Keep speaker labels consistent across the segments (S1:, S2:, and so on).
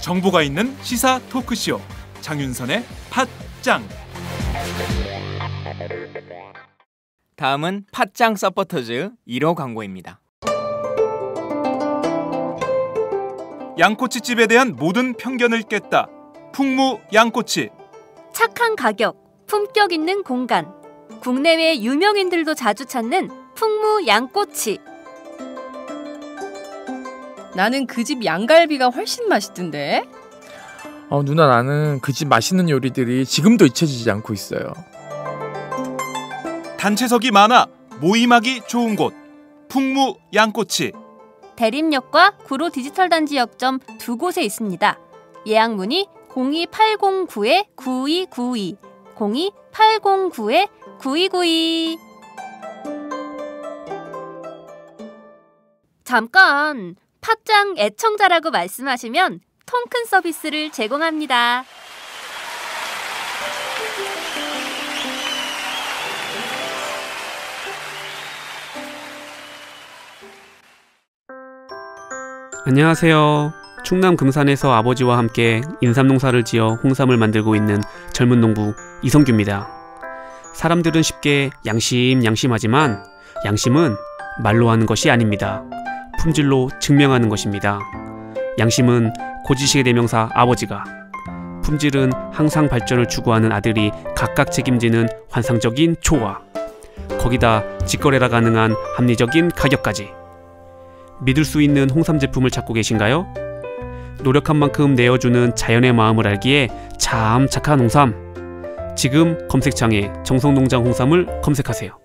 S1: 정보가 있는 시사 토크쇼 장윤선의 팟짱.
S2: 다음은 팟짱 서포터즈 1호 광고입니다.
S1: 양꼬치집에 대한 모든 편견을 깼다. 풍무 양꼬치.
S3: 착한 가격, 품격 있는 공간. 국내외 유명인들도 자주 찾는 풍무 양꼬치.
S4: 나는 그 집 양갈비가 훨씬 맛있던데.
S5: 누나, 나는 그 집 맛있는 요리들이 지금도 잊혀지지 않고 있어요.
S1: 단체석이 많아 모임하기 좋은 곳. 풍무 양꼬치.
S3: 대림역과 구로 디지털 단지 역점 두 곳에 있습니다. 예약 문의 02809-9292, 02809-9292. 잠깐, 팟짱 애청자라고 말씀하시면 통큰 서비스를 제공합니다.
S6: 안녕하세요. 충남 금산에서 아버지와 함께 인삼농사를 지어 홍삼을 만들고 있는 젊은 농부 이성규입니다. 사람들은 쉽게 양심하지만 양심은 말로 하는 것이 아닙니다. 품질로 증명하는 것입니다. 양심은 고지식의 대명사 아버지가, 품질은 항상 발전을 추구하는 아들이 각각 책임지는 환상적인 조화, 거기다 직거래라 가능한 합리적인 가격까지. 믿을 수 있는 홍삼 제품을 찾고 계신가요? 노력한 만큼 내어주는 자연의 마음을 알기에 참 착한 홍삼. 지금 검색창에 정성농장 홍삼을 검색하세요.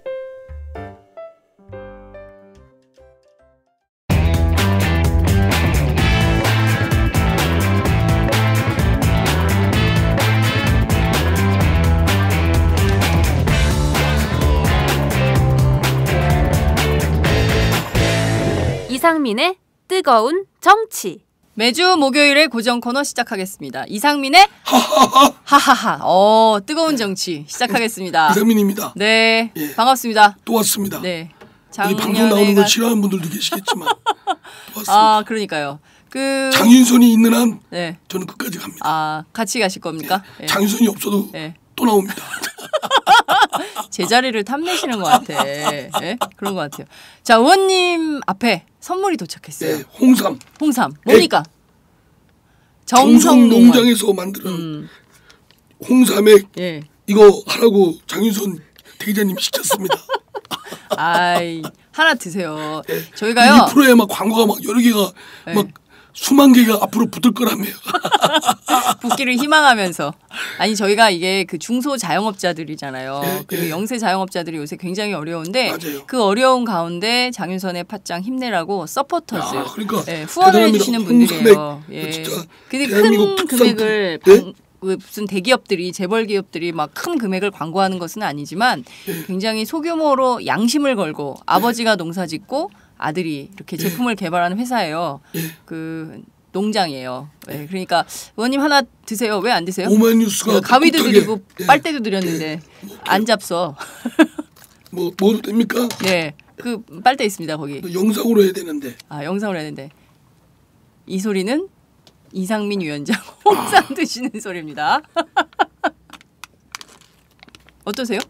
S3: 이상민의 뜨거운 정치.
S4: 매주 목요일에 고정 코너 시작하겠습니다. 이상민의 하하하. 뜨거운 정치 시작하겠습니다.
S7: 이상민입니다.
S4: 네,
S7: 예.
S4: 반갑습니다.
S7: 또 왔습니다.
S4: 네,
S7: 이 방송 나오는 걸 싫어하는 분들도 계시겠지만 또 왔습니다.
S4: 아, 그러니까요.
S7: 장윤선이 있는 한
S4: 네.
S7: 저는 끝까지 갑니다.
S4: 아, 같이 가실 겁니까?
S7: 네. 장윤선이 없어도
S4: 네.
S7: 또 나옵니다.
S4: 제 자리를 탐내시는 것 같아. 네? 그런 것 같아요. 자, 의원님 앞에 선물이 도착했어요.
S7: 네, 홍삼.
S4: 뭡니까?
S7: 정성농장에서 만드는 홍삼액.
S4: 예.
S7: 이거 하라고 장윤선 대기자님이 시켰습니다.
S4: 아이, 하나 드세요.
S7: 네.
S4: 저희가요.
S7: 이 프로에 막 광고가 막 여러 개가
S4: 네.
S7: 막 수만 개가 앞으로 붙을 거라며요.
S4: 붙기를 희망하면서. 아니, 저희가 이게 그 중소 자영업자들이잖아요.
S7: 네,
S4: 그리고
S7: 네.
S4: 영세 자영업자들이 요새 굉장히 어려운데
S7: 맞아요.
S4: 그 어려운 가운데 장윤선의 팟짱 힘내라고 서포터즈.
S7: 그러니까
S4: 네, 후원을 해주시는 분들이에요. 예.
S7: 진짜
S4: 근데
S7: 대한민국
S4: 큰
S7: 특産
S4: 금액을
S7: 네?
S4: 무슨 대기업들이 재벌 기업들이 막 큰 금액을 광고하는 것은 아니지만 굉장히 소규모로 양심을 걸고 아버지가 농사짓고 아들이 이렇게 제품을 개발하는 회사예요. 그 농장이에요. 네, 그러니까 의원님 하나 드세요. 왜 안 드세요?
S7: 오마이뉴스가
S4: 가위도
S7: 꿋꿋하게,
S4: 드리고 빨대도 드렸는데 안 잡서.
S7: 먹어도 됩니까?
S4: 네, 그 빨대 있습니다 거기.
S7: 영상으로 해야 되는데.
S4: 아, 영상으로 해야 되는데. 이 소리는 이상민 위원장 홍삼 드시는 소리입니다. 어떠세요?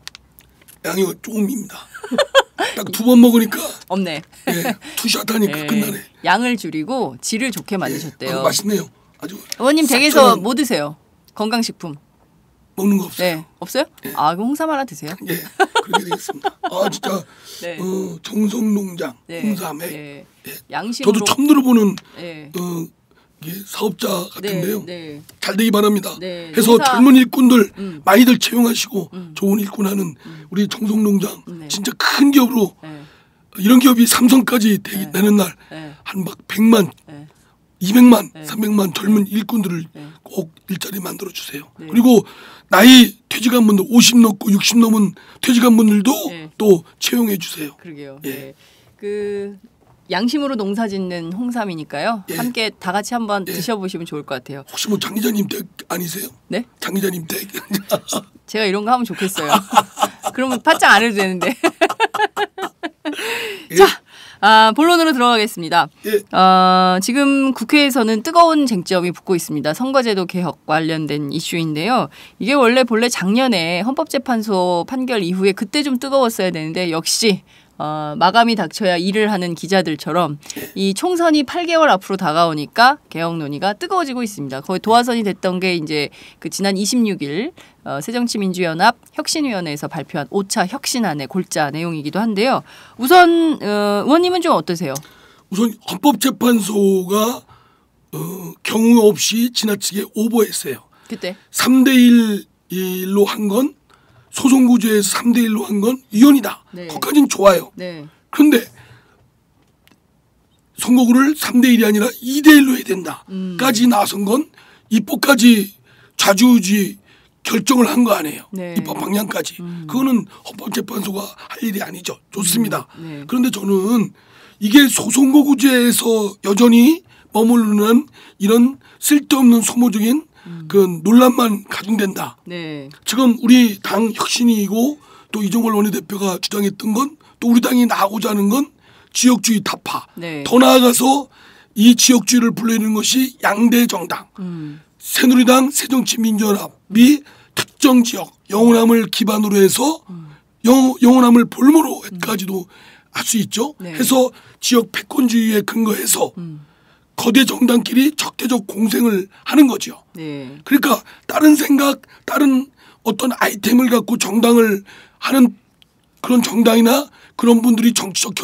S7: 양이 조금입니다. 딱 2번 먹으니까
S4: 없네.
S7: 예, 투샷 하니까
S4: 네.
S7: 끝나네.
S4: 양을 줄이고 질을 좋게 만드셨대요.
S7: 맛있네요. 아주.
S4: 의원님 댁에서 뭐 드세요? 건강식품.
S7: 먹는 거 없어요.
S4: 네, 없어요? 아, 그럼 홍삼 하나 드세요.
S7: 예, 그렇게 되겠습니다. 아, 진짜
S4: 네.
S7: 정성농장
S4: 네.
S7: 홍삼에
S4: 네. 양심으로.
S7: 저도 처음 들어보는
S4: 네.
S7: 이게 사업자 같은데요.
S4: 네.
S7: 잘 되기 바랍니다.
S4: 네.
S7: 해서
S4: 농사.
S7: 젊은 일꾼들 많이들 채용하시고 좋은 일꾼하는 우리 정성농장
S4: 네.
S7: 진짜 큰 기업으로
S4: 네.
S7: 이런 기업이 삼성까지 되는 날 한 막 100만,
S4: 네.
S7: 200만, 300만 젊은 일꾼들을
S4: 네.
S7: 꼭 일자리 만들어 주세요.
S4: 네.
S7: 그리고 나이 퇴직한 분들 50 넘고 60 넘은 퇴직한 분들도
S4: 네.
S7: 또 채용해 주세요.
S4: 그러게요.
S7: 예.
S4: 네. 그 양심으로 농사짓는 홍삼이니까요.
S7: 예.
S4: 함께 다 같이 한번 드셔보시면 좋을 것 같아요.
S7: 혹시 뭐 장 기자님 댁 아니세요?
S4: 네?
S7: 장 기자님 댁.
S4: 제가 이런 거 하면 좋겠어요. 그러면 바짝 안 해도 되는데.
S7: 예.
S4: 자, 본론으로 들어가겠습니다.
S7: 예.
S4: 지금 국회에서는 뜨거운 쟁점이 붙고 있습니다. 선거제도 개혁 관련된 이슈인데요. 이게 본래 작년에 헌법재판소 판결 이후에 그때 좀 뜨거웠어야 되는데 역시 마감이 닥쳐야 일을 하는 기자들처럼 이 총선이 8개월 앞으로 다가오니까 개혁 논의가 뜨거워지고 있습니다. 거의 도화선이 됐던 게 이제 그 지난 26일 새정치민주연합 혁신위원회에서 발표한 5차 혁신안의 골자 내용이기도 한데요. 우선 의원님은 좀 어떠세요?
S7: 우선 헌법재판소가 경우 없이 지나치게 오버했어요.
S4: 그때
S7: 3대 1로 한 건 소송구제에서 3대 1로 한 건 위헌이다.
S4: 네.
S7: 거기까지는 좋아요.
S4: 네.
S7: 그런데 선거구를 3대 1이 아니라 2대 1로 해야 된다까지 나선 건 입법까지 좌지우지 결정을 한 거 아니에요.
S4: 네.
S7: 입법 방향까지. 그거는 헌법재판소가 할 일이 아니죠. 좋습니다.
S4: 네.
S7: 그런데 저는 이게 소선거구제에서 여전히 머무르는 이런 쓸데없는 소모적인 그 논란만 가중된다.
S4: 네.
S7: 지금 우리 당 혁신이고 또 이종걸 원내대표가 주장했던 건 또 우리 당이 나가고자 하는 건 지역주의 타파.
S4: 네.
S7: 더 나아가서 이 지역주의를 불러내는 것이 양대 정당. 새누리당, 새정치민주연합이 특정 지역 영호남을 기반으로 해서 영호남을 볼모로까지도 할 수 있죠.
S4: 네.
S7: 해서 지역 패권주의에 근거해서 거대 정당끼리 적대적 공생을 하는 거죠.
S4: 네.
S7: 그러니까 다른 생각, 다른 어떤 아이템을 갖고 정당을 하는 그런 정당이나 그런 분들이 정치적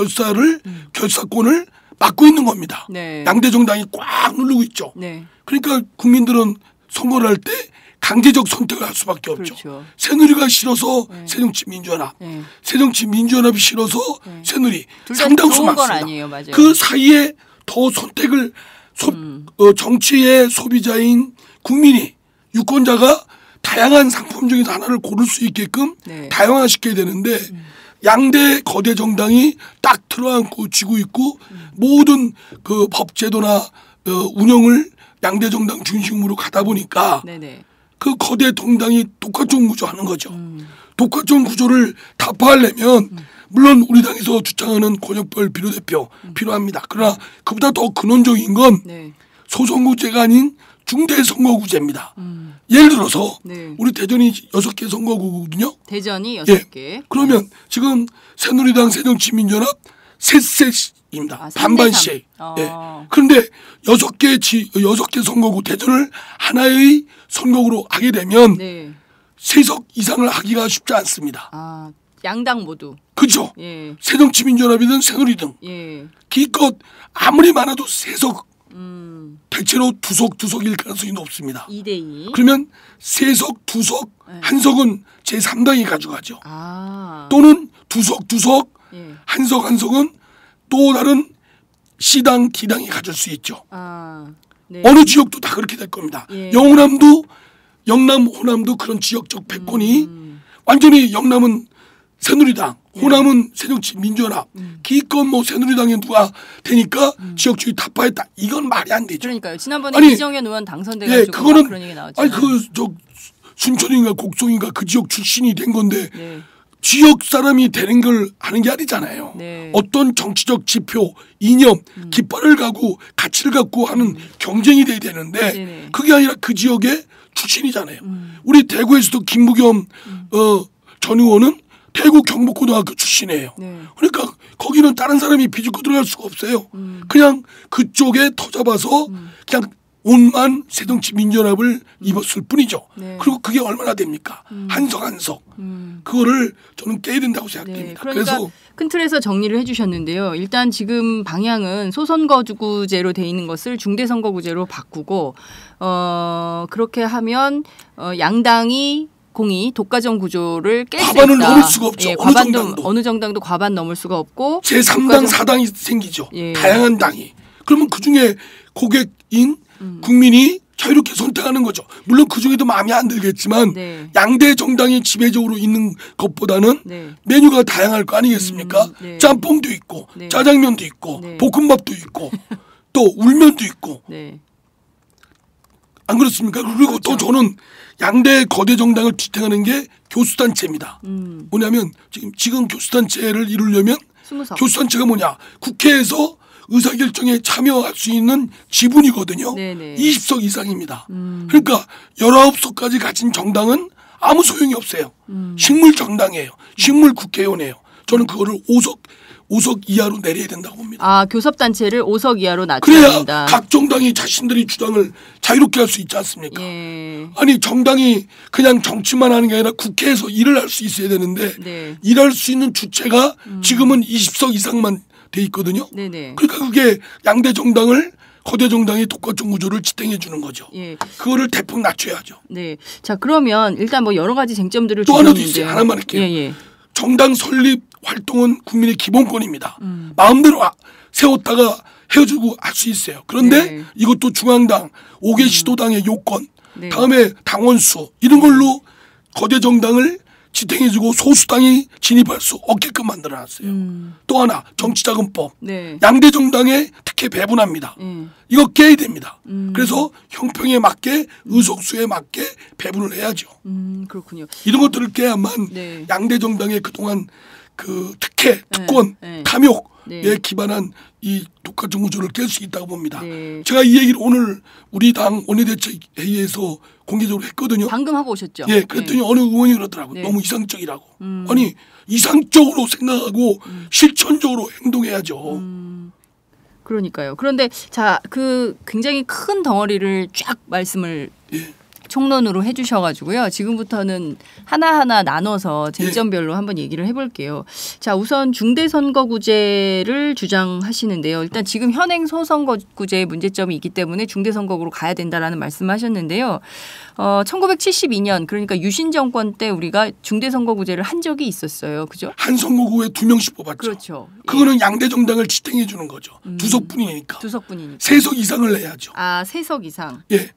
S7: 결사권을 맡고 있는 겁니다.
S4: 네.
S7: 양대 정당이 꽉 누르고 있죠.
S4: 네.
S7: 그러니까 국민들은 선거를 할 때 강제적 선택을 할 수밖에 없죠.
S4: 그렇죠.
S7: 새누리가 싫어서 새정치민주연합,
S4: 네.
S7: 새정치민주연합이 싫어서 새누리
S4: 둘 다
S7: 상당수
S4: 좋은 건
S7: 맞습니다.
S4: 아니에요, 맞아요.
S7: 그 사이에 더 선택을 정치의 소비자인 국민이 유권자가 다양한 상품 중에서 하나를 고를 수 있게끔
S4: 네.
S7: 다양화시켜야 되는데 양대 거대 정당이 딱 들어앉고 쥐고 있고 모든 그 법제도나 운영을 양대 정당 중심으로 가다 보니까
S4: 네네.
S7: 그 거대 정당이 독과점 구조하는 거죠. 독과점 구조를 타파하려면 물론 우리 당에서 주장하는 권역별 비례대표 필요합니다. 그러나 그보다 더 근원적인 건
S4: 네.
S7: 소선거구제가 아닌 중대선거구제입니다. 예를 들어서
S4: 네.
S7: 우리 대전이 6개 선거구거든요.
S4: 대전이
S7: 예.
S4: 6개.
S7: 그러면 지금 새누리당, 새정치민주연합 셋입니다.
S4: 아,
S7: 반반씩.
S4: 3대3.
S7: 예. 그런데 6개 선거구 대전을 하나의 선거구로 하게 되면
S4: 네.
S7: 3석 이상을 하기가 쉽지 않습니다.
S4: 아, 양당 모두.
S7: 그죠?
S4: 예.
S7: 새정치민주연합이든 새누리든
S4: 예.
S7: 기껏 아무리 많아도 3석
S4: 음.
S7: 대체로 2석일 가능성이 높습니다.
S4: 2대2.
S7: 그러면 3석, 2석,
S4: 네.
S7: 1석은 제3당이 가져가죠.
S4: 아.
S7: 또는 2석,
S4: 예.
S7: 1석은 또 다른 C당, D당이 가질 수 있죠.
S4: 아. 네.
S7: 어느 지역도 다 그렇게 될 겁니다.
S4: 예.
S7: 영남, 호남도 그런 지역적 패권이 완전히 영남은 새누리당, 호남은 새정치민주연합, 기껏 뭐 새누리당에 누가 되니까 지역주의 타파했다. 이건 말이 안 되죠.
S4: 그러니까요. 지난번에
S7: 아니,
S4: 이정현 의원 당선돼가지고
S7: 예, 그거는
S4: 그런 얘기 나왔잖아요.
S7: 아니 순천인가 곡성인가 그 지역 출신이 된 건데
S4: 네.
S7: 지역 사람이 되는 걸 하는 게 아니잖아요.
S4: 네.
S7: 어떤 정치적 지표, 이념, 깃발을 가고 가치를 갖고 하는 경쟁이 돼야 되는데
S4: 네네.
S7: 그게 아니라 그 지역의 출신이잖아요. 우리 대구에서도 김부겸 전 의원은 대구 경북고등학교 출신이에요.
S4: 네.
S7: 그러니까 거기는 다른 사람이 비집고 들어갈 수가 없어요. 그냥 그쪽에 터잡아서 그냥 옷만 새정치민주연합을 입었을 뿐이죠.
S4: 네.
S7: 그리고 그게 얼마나 됩니까? 한석. 그거를 저는 깨야 된다고
S4: 네.
S7: 생각됩니다.
S4: 그러니까
S7: 그래서
S4: 큰 틀에서 정리를 해주셨는데요. 일단 지금 방향은 소선거구제로 돼 있는 것을 중대선거구제로 바꾸고 그렇게 하면 양당이 공이 독과점 구조를 깰 수 있다.
S7: 과반을 넘을 수가 없죠.
S4: 예,
S7: 어느
S4: 정당도 과반 넘을 수가 없고
S7: 제3당, 4당이 생기죠.
S4: 예.
S7: 다양한 당이. 그러면 그중에 고객인 국민이 자유롭게 선택하는 거죠. 물론 그 중에도 마음에 안 들겠지만
S4: 네.
S7: 양대 정당이 지배적으로 있는 것보다는
S4: 네.
S7: 메뉴가 다양할 거 아니겠습니까?
S4: 네.
S7: 짬뽕도 있고
S4: 네.
S7: 짜장면도 있고
S4: 네.
S7: 볶음밥도 있고 또 울면도 있고
S4: 네.
S7: 안 그렇습니까? 그리고 또 저는 양대 거대 정당을 지탱하는 게 교수단체입니다. 뭐냐면 지금 교수단체를 이루려면
S4: 20석.
S7: 교수단체가 뭐냐? 국회에서 의사결정에 참여할 수 있는 지분이거든요.
S4: 네네.
S7: 20석 이상입니다. 그러니까 19석까지 가진 정당은 아무 소용이 없어요. 식물 정당이에요. 식물 국회의원이에요. 저는 그거를 5석 이하로 내려야 된다고 봅니다.
S4: 아, 교섭단체를 5석 이하로 낮춰야
S7: 그래야
S4: 된다.
S7: 각 정당이 자신들이 주장을 자유롭게 할 수 있지 않습니까?
S4: 예.
S7: 아니 정당이 그냥 정치만 하는 게 아니라 국회에서 일을 할 수 있어야 되는데
S4: 네.
S7: 일할 수 있는 주체가 지금은 20석 이상만 돼 있거든요.
S4: 네네.
S7: 그러니까 그게 양대 정당을 거대 정당의 독과점 구조를 지탱해 주는 거죠.
S4: 예.
S7: 그거를 대폭 낮춰야죠.
S4: 네. 자, 그러면 일단 뭐 여러 가지 쟁점들을
S7: 또 하나도
S4: 주셨는데.
S7: 있어요. 하나만 할게요.
S4: 예, 예.
S7: 정당 설립 활동은 국민의 기본권입니다. 마음대로 세웠다가 헤어지고 할 수 있어요. 그런데
S4: 네.
S7: 이것도 중앙당, 5개 시도당의 요건,
S4: 네.
S7: 다음에 당원수 이런 걸로 거대 정당을 지탱해주고 소수당이 진입할 수 없게끔 만들어놨어요. 또 하나 정치자금법,
S4: 네.
S7: 양대 정당의 특혜 배분합니다. 이거 깨야 됩니다. 그래서 형평에 맞게 의석수에 맞게 배분을 해야죠.
S4: 그렇군요.
S7: 이런 것들을 깨야만
S4: 네.
S7: 양대 정당의 그동안 그 특혜, 특권,
S4: 네.
S7: 탐욕에
S4: 네.
S7: 기반한 이 독과점 구조를 깰 수 있다고 봅니다.
S4: 네.
S7: 제가 이 얘기를 오늘 우리 당 원내대책회의에서 공개적으로 했거든요.
S4: 방금 하고 오셨죠?
S7: 예, 그랬더니 어느 의원이 그러더라고요.
S4: 네.
S7: 너무 이상적이라고. 아니 이상적으로 생각하고 실천적으로 행동해야죠.
S4: 그러니까요. 그런데 자, 그 굉장히 큰 덩어리를 쫙 말씀을
S7: 예.
S4: 총론으로 해주셔가지고요. 지금부터는 하나하나 나눠서 쟁점별로 한번 얘기를 해볼게요. 자, 우선 중대선거구제를 주장하시는데요. 일단 지금 현행 소선거구제의 문제점이 있기 때문에 중대선거구로 가야 된다라는 말씀하셨는데요. 1972년 그러니까 유신 정권 때 우리가 중대선거구제를 한 적이 있었어요. 그죠?
S7: 한 선거구에 2명씩 뽑았죠.
S4: 그렇죠.
S7: 그거는 양대 정당을 지탱해 주는 거죠. 2석뿐이니까.
S4: 2석뿐이니까.
S7: 3석 이상을 내야죠.
S4: 아, 3석 이상.
S7: 예.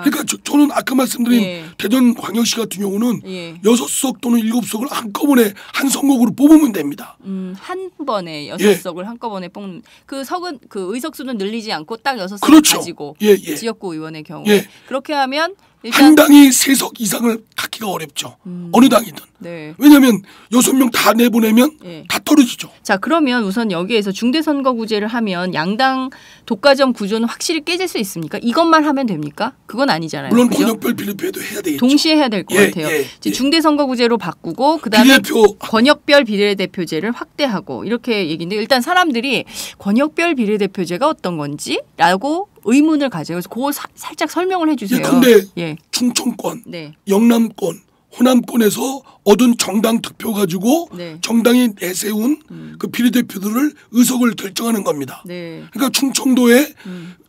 S7: 그러니까 저는 아까 말씀드린
S4: 예.
S7: 대전광역시 같은 경우는
S4: 예.
S7: 6석 또는 7석을 한꺼번에 한 선거구로 뽑으면 됩니다.
S4: 한 번에 6석을 한꺼번에 뽑는 그 석은 그 의석수는 늘리지 않고 딱 6석을
S7: 그렇죠.
S4: 가지고
S7: 예, 예.
S4: 지역구 의원의 경우에
S7: 예.
S4: 그렇게 하면
S7: 한
S4: 일단
S7: 당이 3석 이상을 갖기가 어렵죠. 어느 당이든.
S4: 네.
S7: 왜냐하면 6명 다 내보내면
S4: 예.
S7: 다 떨어지죠.
S4: 자, 그러면 우선 여기에서 중대선거구제를 하면 양당 독과점 구조는 확실히 깨질 수 있습니까? 이것만 하면 됩니까? 그건 아니잖아요.
S7: 물론
S4: 그죠?
S7: 권역별 비례표도 해야 되겠죠.
S4: 동시에 해야 될 것
S7: 예,
S4: 같아요.
S7: 예,
S4: 이제
S7: 예.
S4: 중대선거구제로 바꾸고 그다음에
S7: 비례표
S4: 권역별 비례대표제를 확대하고 이렇게 얘기인데 일단 사람들이 권역별 비례대표제가 어떤 건지라고 의문을 가져요. 그래서 그거 살짝 설명을 해주세요.
S7: 근데
S4: 예,
S7: 충청권,
S4: 네,
S7: 영남권, 호남권에서 얻은 정당 득표 가지고
S4: 네.
S7: 정당이 내세운 그 비례대표들을 의석을 결정하는 겁니다.
S4: 네,
S7: 그러니까 충청도에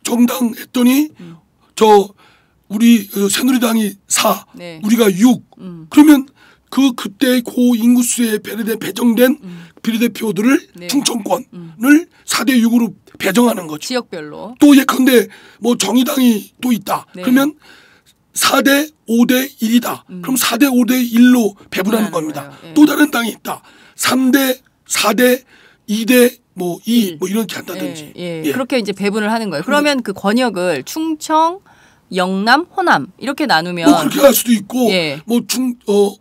S7: 정당 했더니 저 우리 새누리당이 4,
S4: 네.
S7: 우리가 6. 그러면 그때 고 인구수에 배정된 비례대표들을
S4: 네.
S7: 충청권을 4대 6으로 배정하는 거죠.
S4: 지역별로.
S7: 또 예컨대 뭐 정의당이 또 있다.
S4: 네.
S7: 그러면 4대 5대 1이다. 그럼 4대 5대 1로 배분하는
S4: 배분하는
S7: 겁니다.
S4: 거예요. 예.
S7: 또 다른 당이 있다. 3대 4대 2대 뭐 2 뭐 이렇게 한다든지.
S4: 예,
S7: 예.
S4: 그렇게 이제 배분을 하는 거예요. 그러면 그 권역을 충청, 영남, 호남 이렇게 나누면
S7: 뭐 그렇게 할 수도 있고
S4: 예.
S7: 뭐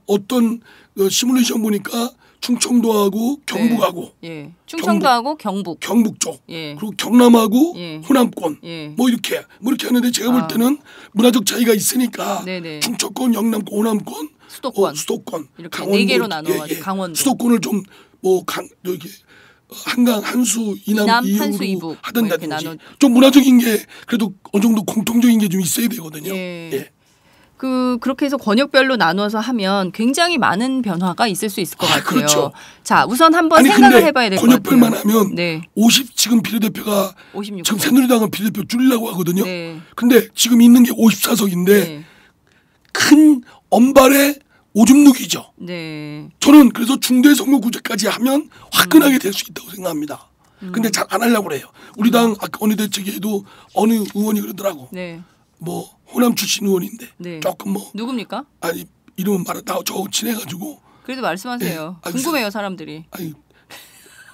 S7: 어떤 시뮬레이션 보니까 충청도하고 경북하고
S4: 예, 충청도하고 경북.
S7: 경북 쪽
S4: 예.
S7: 그리고 경남하고
S4: 예.
S7: 호남권
S4: 예.
S7: 뭐 이렇게 하는데 제가 볼 때는 문화적 차이가 있으니까
S4: 네네.
S7: 충청권, 영남권, 호남권,
S4: 수도권.
S7: 수도권,
S4: 이렇게
S7: 강원도
S4: 네 개로
S7: 이렇게,
S4: 나눠가지고 강원도.
S7: 수도권을 좀 뭐 여기 한강 한수 이남
S4: 이남,
S7: 이후로
S4: 한수, 이북 뭐
S7: 하든다든지
S4: 이렇게 나눠-
S7: 좀 문화적인 게 그래도 어느 정도 공통적인 게 좀 있어야 되거든요.
S4: 예.
S7: 예.
S4: 그렇게 해서 권역별로 나눠서 하면 굉장히 많은 변화가 있을 수 있을 것 같아요.
S7: 그렇죠.
S4: 자, 우선 한번
S7: 아니
S4: 생각을
S7: 근데
S4: 해봐야 될 것 같아요.
S7: 권역별만 하면
S4: 네,
S7: 50 지금 비례대표가
S4: 56.
S7: 지금 새누리당은 비례대표 줄이려고 하거든요.
S4: 네.
S7: 근데 지금 있는 게 54석인데
S4: 네.
S7: 큰 엄발의 오줌 누기죠.
S4: 네.
S7: 저는 그래서 중대선거구제까지 하면 화끈하게 될 수 있다고 생각합니다. 근데 잘 안 하려고 그래요. 우리 당 아까 원내대책에도 어느 의원이 그러더라고.
S4: 네.
S7: 뭐 호남 출신 의원인데
S4: 네.
S7: 조금 뭐
S4: 누굽니까?
S7: 아니 이름은 말했다 저 친해가지고
S4: 그래도 말씀하세요.
S7: 네.
S4: 궁금해요, 사람들이.
S7: 아니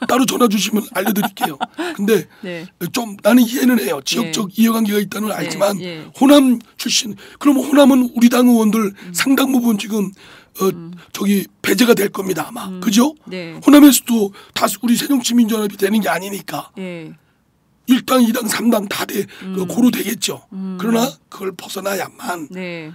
S7: 따로 전화 주시면 알려드릴게요. 근데
S4: 네.
S7: 좀 나는 이해는 해요. 지역적 이해관계가 있다는 걸 알지만
S4: 예.
S7: 호남 출신 그러면 호남은 우리 당 의원들 상당 부분 지금 저기 배제가 될 겁니다 아마 그죠?
S4: 네.
S7: 호남에서도 다 우리 새정치민주연합이 되는 게 아니니까
S4: 예.
S7: 1당, 2당, 3당 다 고루 되겠죠. 그러나 그걸 벗어나야만
S4: 네.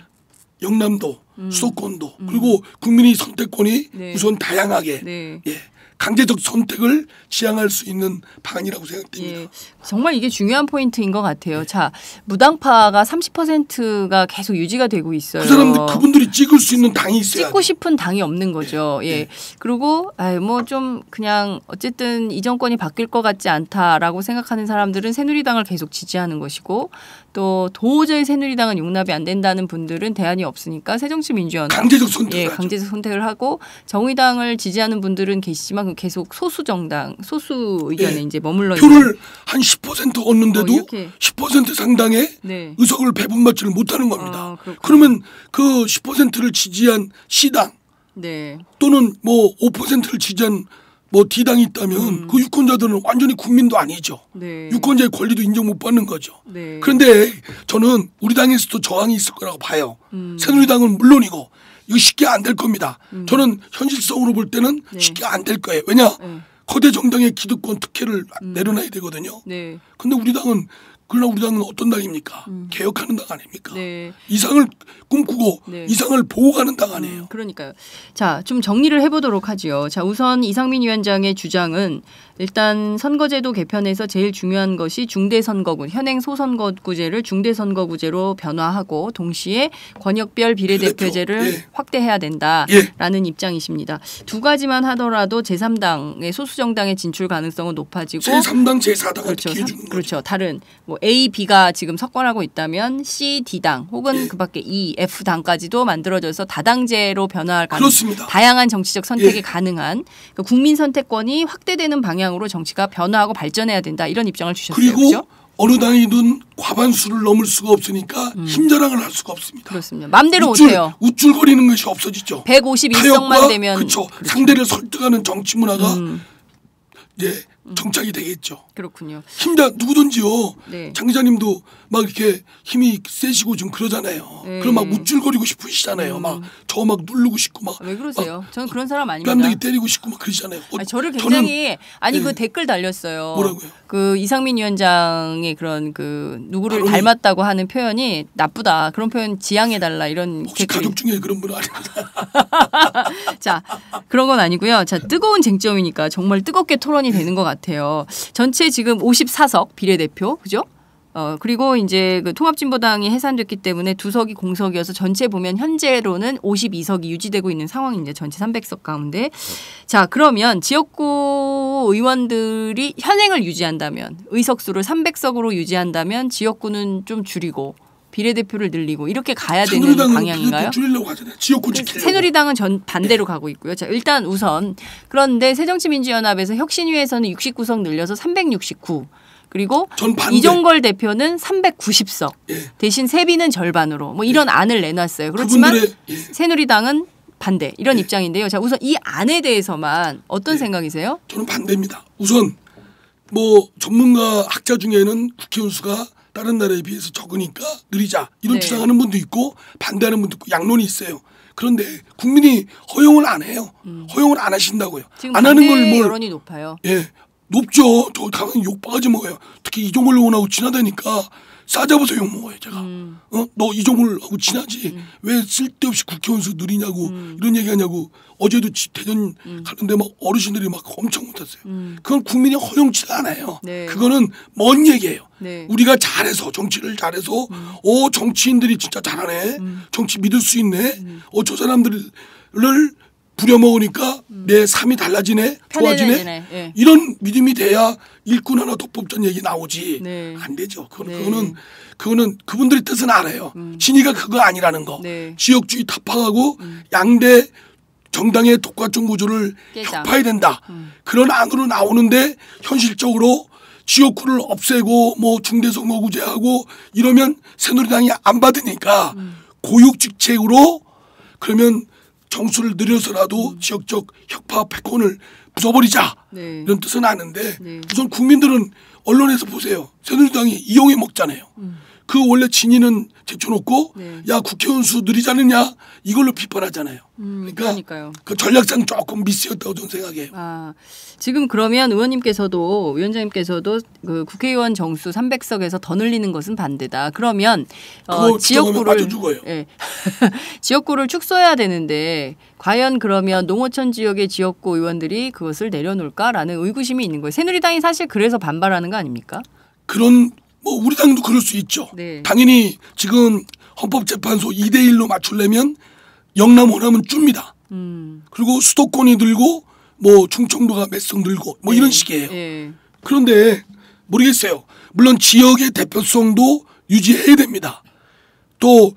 S7: 영남도, 수도권도 그리고 국민의 선택권이
S4: 네.
S7: 우선 다양하게
S4: 네.
S7: 예, 강제적 선택을 지향할 수 있는 방안이라고 생각됩니다.
S4: 예. 정말 이게 중요한 포인트인 것 같아요. 자, 무당파가 30%가 계속 유지가 되고 있어요.
S7: 그 사람들 그분들이 찍을 수 있는 당이 있어야
S4: 찍고 싶은 당이 없는 거죠. 예. 그리고 뭐 좀 그냥 어쨌든 이 정권이 바뀔 것 같지 않다라고 생각하는 사람들은 새누리당을 계속 지지하는 것이고 또 도저히 새누리당은 용납이 안 된다는 분들은 대안이 없으니까 새정치민주연합
S7: 강제적 선택을
S4: 예,
S7: 하죠.
S4: 강제적 선택을 하고 정의당을 지지하는 분들은 계시지만 계속 소수 정당, 소수 의견에
S7: 예.
S4: 이제 머물러 있는
S7: 표를 한 10% 얻는데도
S4: 이렇게.
S7: 10% 상당의
S4: 네.
S7: 의석을 배분받지를 못하는 겁니다.
S4: 그렇군요.
S7: 그러면 그 10%를 지지한 C당
S4: 네.
S7: 또는 뭐 5%를 지지한 뭐 D당이 있다면 그 유권자들은 완전히 국민도 아니죠.
S4: 네.
S7: 유권자의 권리도 인정 못 받는 거죠.
S4: 네.
S7: 그런데 저는 우리 당에서도 저항이 있을 거라고 봐요. 새누리당은 물론이고 이거 쉽게 안 될 겁니다. 저는 현실성으로 볼 때는
S4: 네.
S7: 쉽게 안 될 거예요. 왜냐?
S4: 네.
S7: 거대 정당의 기득권 특혜를 내려놔야 되거든요.
S4: 네.
S7: 근데 우리 당은 그러나 우리 당은 어떤 당입니까? 개혁하는 당 아닙니까?
S4: 네.
S7: 이상을 꿈꾸고
S4: 네.
S7: 이상을 보호하는 당 아니에요.
S4: 그러니까요. 자, 좀 정리를 해보도록 하지요. 자, 우선 이상민 위원장의 주장은 일단 선거제도 개편에서 제일 중요한 것이 중대선거구, 현행 소선거구제를 중대선거구제로 변화하고 동시에 권역별 비례대표제를
S7: 예.
S4: 확대해야 된다라는 입장이십니다. 두 가지만 하더라도 제3당의 소수정당의 진출 가능성은 높아지고
S7: 제3당 제4당한테
S4: 그렇죠.
S7: 기회 주는 거죠.
S4: 그렇죠. 다른 뭐 A, B가 지금 석권하고 있다면 C, D당 혹은
S7: 예.
S4: 그밖에 E, F당까지도 만들어져서 다당제로 변화할 가능
S7: 그렇습니다.
S4: 다양한 정치적 선택이
S7: 예.
S4: 가능한 그러니까 국민 선택권이 확대되는 방향으로 정치가 변화하고 발전해야 된다. 이런 입장을 주셨어요.
S7: 그리고
S4: 그렇죠?
S7: 어느 당이든 과반수를 넘을 수가 없으니까 힘자랑을 할 수가 없습니다.
S4: 그렇습니다. 마음대로 못해요.
S7: 우쭐거리는 것이 없어지죠.
S4: 151석만 되면
S7: 그렇죠. 상대를 설득하는 정치 문화가 이제 정착이 되겠죠.
S4: 그렇군요.
S7: 누구든지요.
S4: 네.
S7: 장 기자님도 막 이렇게 힘이 세시고 좀 그러잖아요.
S4: 네.
S7: 그럼 막 우쭐거리고 싶으시잖아요. 막 저 막 누르고 싶고 막.
S4: 왜 그러세요? 저는 그런 사람 아닙니다.
S7: 뺨대기 때리고 싶고 막 그러시잖아요.
S4: 아니, 저를 굉장히
S7: 저는,
S4: 그
S7: 네.
S4: 댓글 달렸어요.
S7: 뭐라고요?
S4: 그 이상민 위원장의 그런 그 누구를
S7: 발언이-
S4: 닮았다고 하는 표현이 나쁘다. 그런 표현 지양해 달라 이런
S7: 혹시
S4: 댓글이.
S7: 가족 중에 그런 분 아닙니다.
S4: 자, 그런 건 아니고요. 자, 뜨거운 쟁점이니까 정말 뜨겁게 토론이 되는 것 같아요. 전체 지금 54석 비례대표, 그죠? 그리고 이제 그 통합진보당이 해산됐기 때문에 2석이 공석이어서 전체 보면 현재로는 52석이 유지되고 있는 상황인데 전체 300석 가운데. 자, 그러면 지역구 의원들이 현행을 유지한다면 의석수를 300석으로 유지한다면 지역구는 좀 줄이고 비례대표를 늘리고 이렇게 가야 되는
S7: 새누리당은
S4: 방향인가요?
S7: 줄이려고 하잖아요. 지역구 지키려고.
S4: 새누리당은 전 반대로 가고 있고요. 자, 일단 우선 그런데 새정치민주연합에서 혁신위에서는 69석 늘려서 369. 그리고
S7: 전 반대.
S4: 이종걸 대표는 390석.
S7: 예.
S4: 대신 세비는 절반으로 뭐 이런 안을 내놨어요. 그렇지만
S7: 그분들의 예.
S4: 새누리당은 반대 이런 입장인데요. 자, 우선 이 안에 대해서만 어떤 생각이세요?
S7: 저는 반대입니다. 우선 뭐 전문가 학자 중에는 국회의원 수가 다른 나라에 비해서 적으니까 느리자 이런
S4: 네.
S7: 주장하는 분도 있고 반대하는 분도 있고 양론이 있어요. 그런데 국민이 허용을 안 해요. 허용을 안 하신다고요.
S4: 지금
S7: 안 하는 걸
S4: 반대
S7: 뭘
S4: 여론이 높아요.
S7: 예, 높죠. 저 가면 욕바가지 먹어요. 특히 이종걸 의원하고 친하다니까 싸잡아서 욕 먹어요. 제가. 너 이종걸하고 친하지. 왜 쓸데없이 국회의원 수 느리냐고 이런 얘기하냐고. 어제도 대전 가는데 막 어르신들이 막 엄청 못했어요. 그건 국민이 허용치 않아요.
S4: 네.
S7: 그거는 먼 얘기예요.
S4: 네.
S7: 우리가 잘해서 정치를 잘해서 정치인들이 진짜 잘하네. 정치 믿을 수 있네. 저 사람들을 부려먹으니까 내 삶이 달라지네. 좋아지네.
S4: 편해지네. 예.
S7: 이런 믿음이 돼야 일꾼 하나 더 뽑자는 얘기 나오지.
S4: 네.
S7: 안 되죠.
S4: 네.
S7: 그거는 그분들의 뜻은 알아요. 진위가 그거 아니라는 거.
S4: 네.
S7: 지역주의 타파하고 양대 정당의 독과점 구조를
S4: 깨자.
S7: 혁파해야 된다. 그런 안으로 나오는데 현실적으로 지역구를 없애고 뭐 중대선거구제하고 이러면 새누리당이 안 받으니까 고육직책으로 그러면 정수를 늘려서라도 지역적 혁파 패권을 부숴버리자.
S4: 네.
S7: 이런 뜻은 아는데
S4: 네.
S7: 우선 국민들은 언론에서 보세요. 새누리당이 이용해 먹잖아요. 그 원래 진위는 제쳐놓고
S4: 네.
S7: 야 국회의원 수 늘리지 않느냐 이걸로 비판하잖아요. 그러니까
S4: 그러니까요.
S7: 그 전략상 조금 미스였다고 저는 생각해요.
S4: 아, 지금 그러면 위원장님께서도 그 국회의원 정수 300석에서 더 늘리는 것은 반대다. 그러면
S7: 그거
S4: 지역구를
S7: 맞아 죽어요.
S4: 예. 지역구를 축소해야 되는데 과연 그러면 농어촌 지역의 지역구 의원들이 그것을 내려놓을까라는 의구심이 있는 거예요. 새누리당이 사실 그래서 반발하는 거 아닙니까?
S7: 그런 뭐 우리 당도 그럴 수 있죠.
S4: 네.
S7: 당연히 지금 헌법재판소 2대1로 맞추려면 영남 호남은 줍니다. 그리고 수도권이 늘고 뭐 충청도가 몇 석 늘고 뭐 이런 식이에요.
S4: 예.
S7: 그런데 모르겠어요. 물론 지역의 대표성도 유지해야 됩니다. 또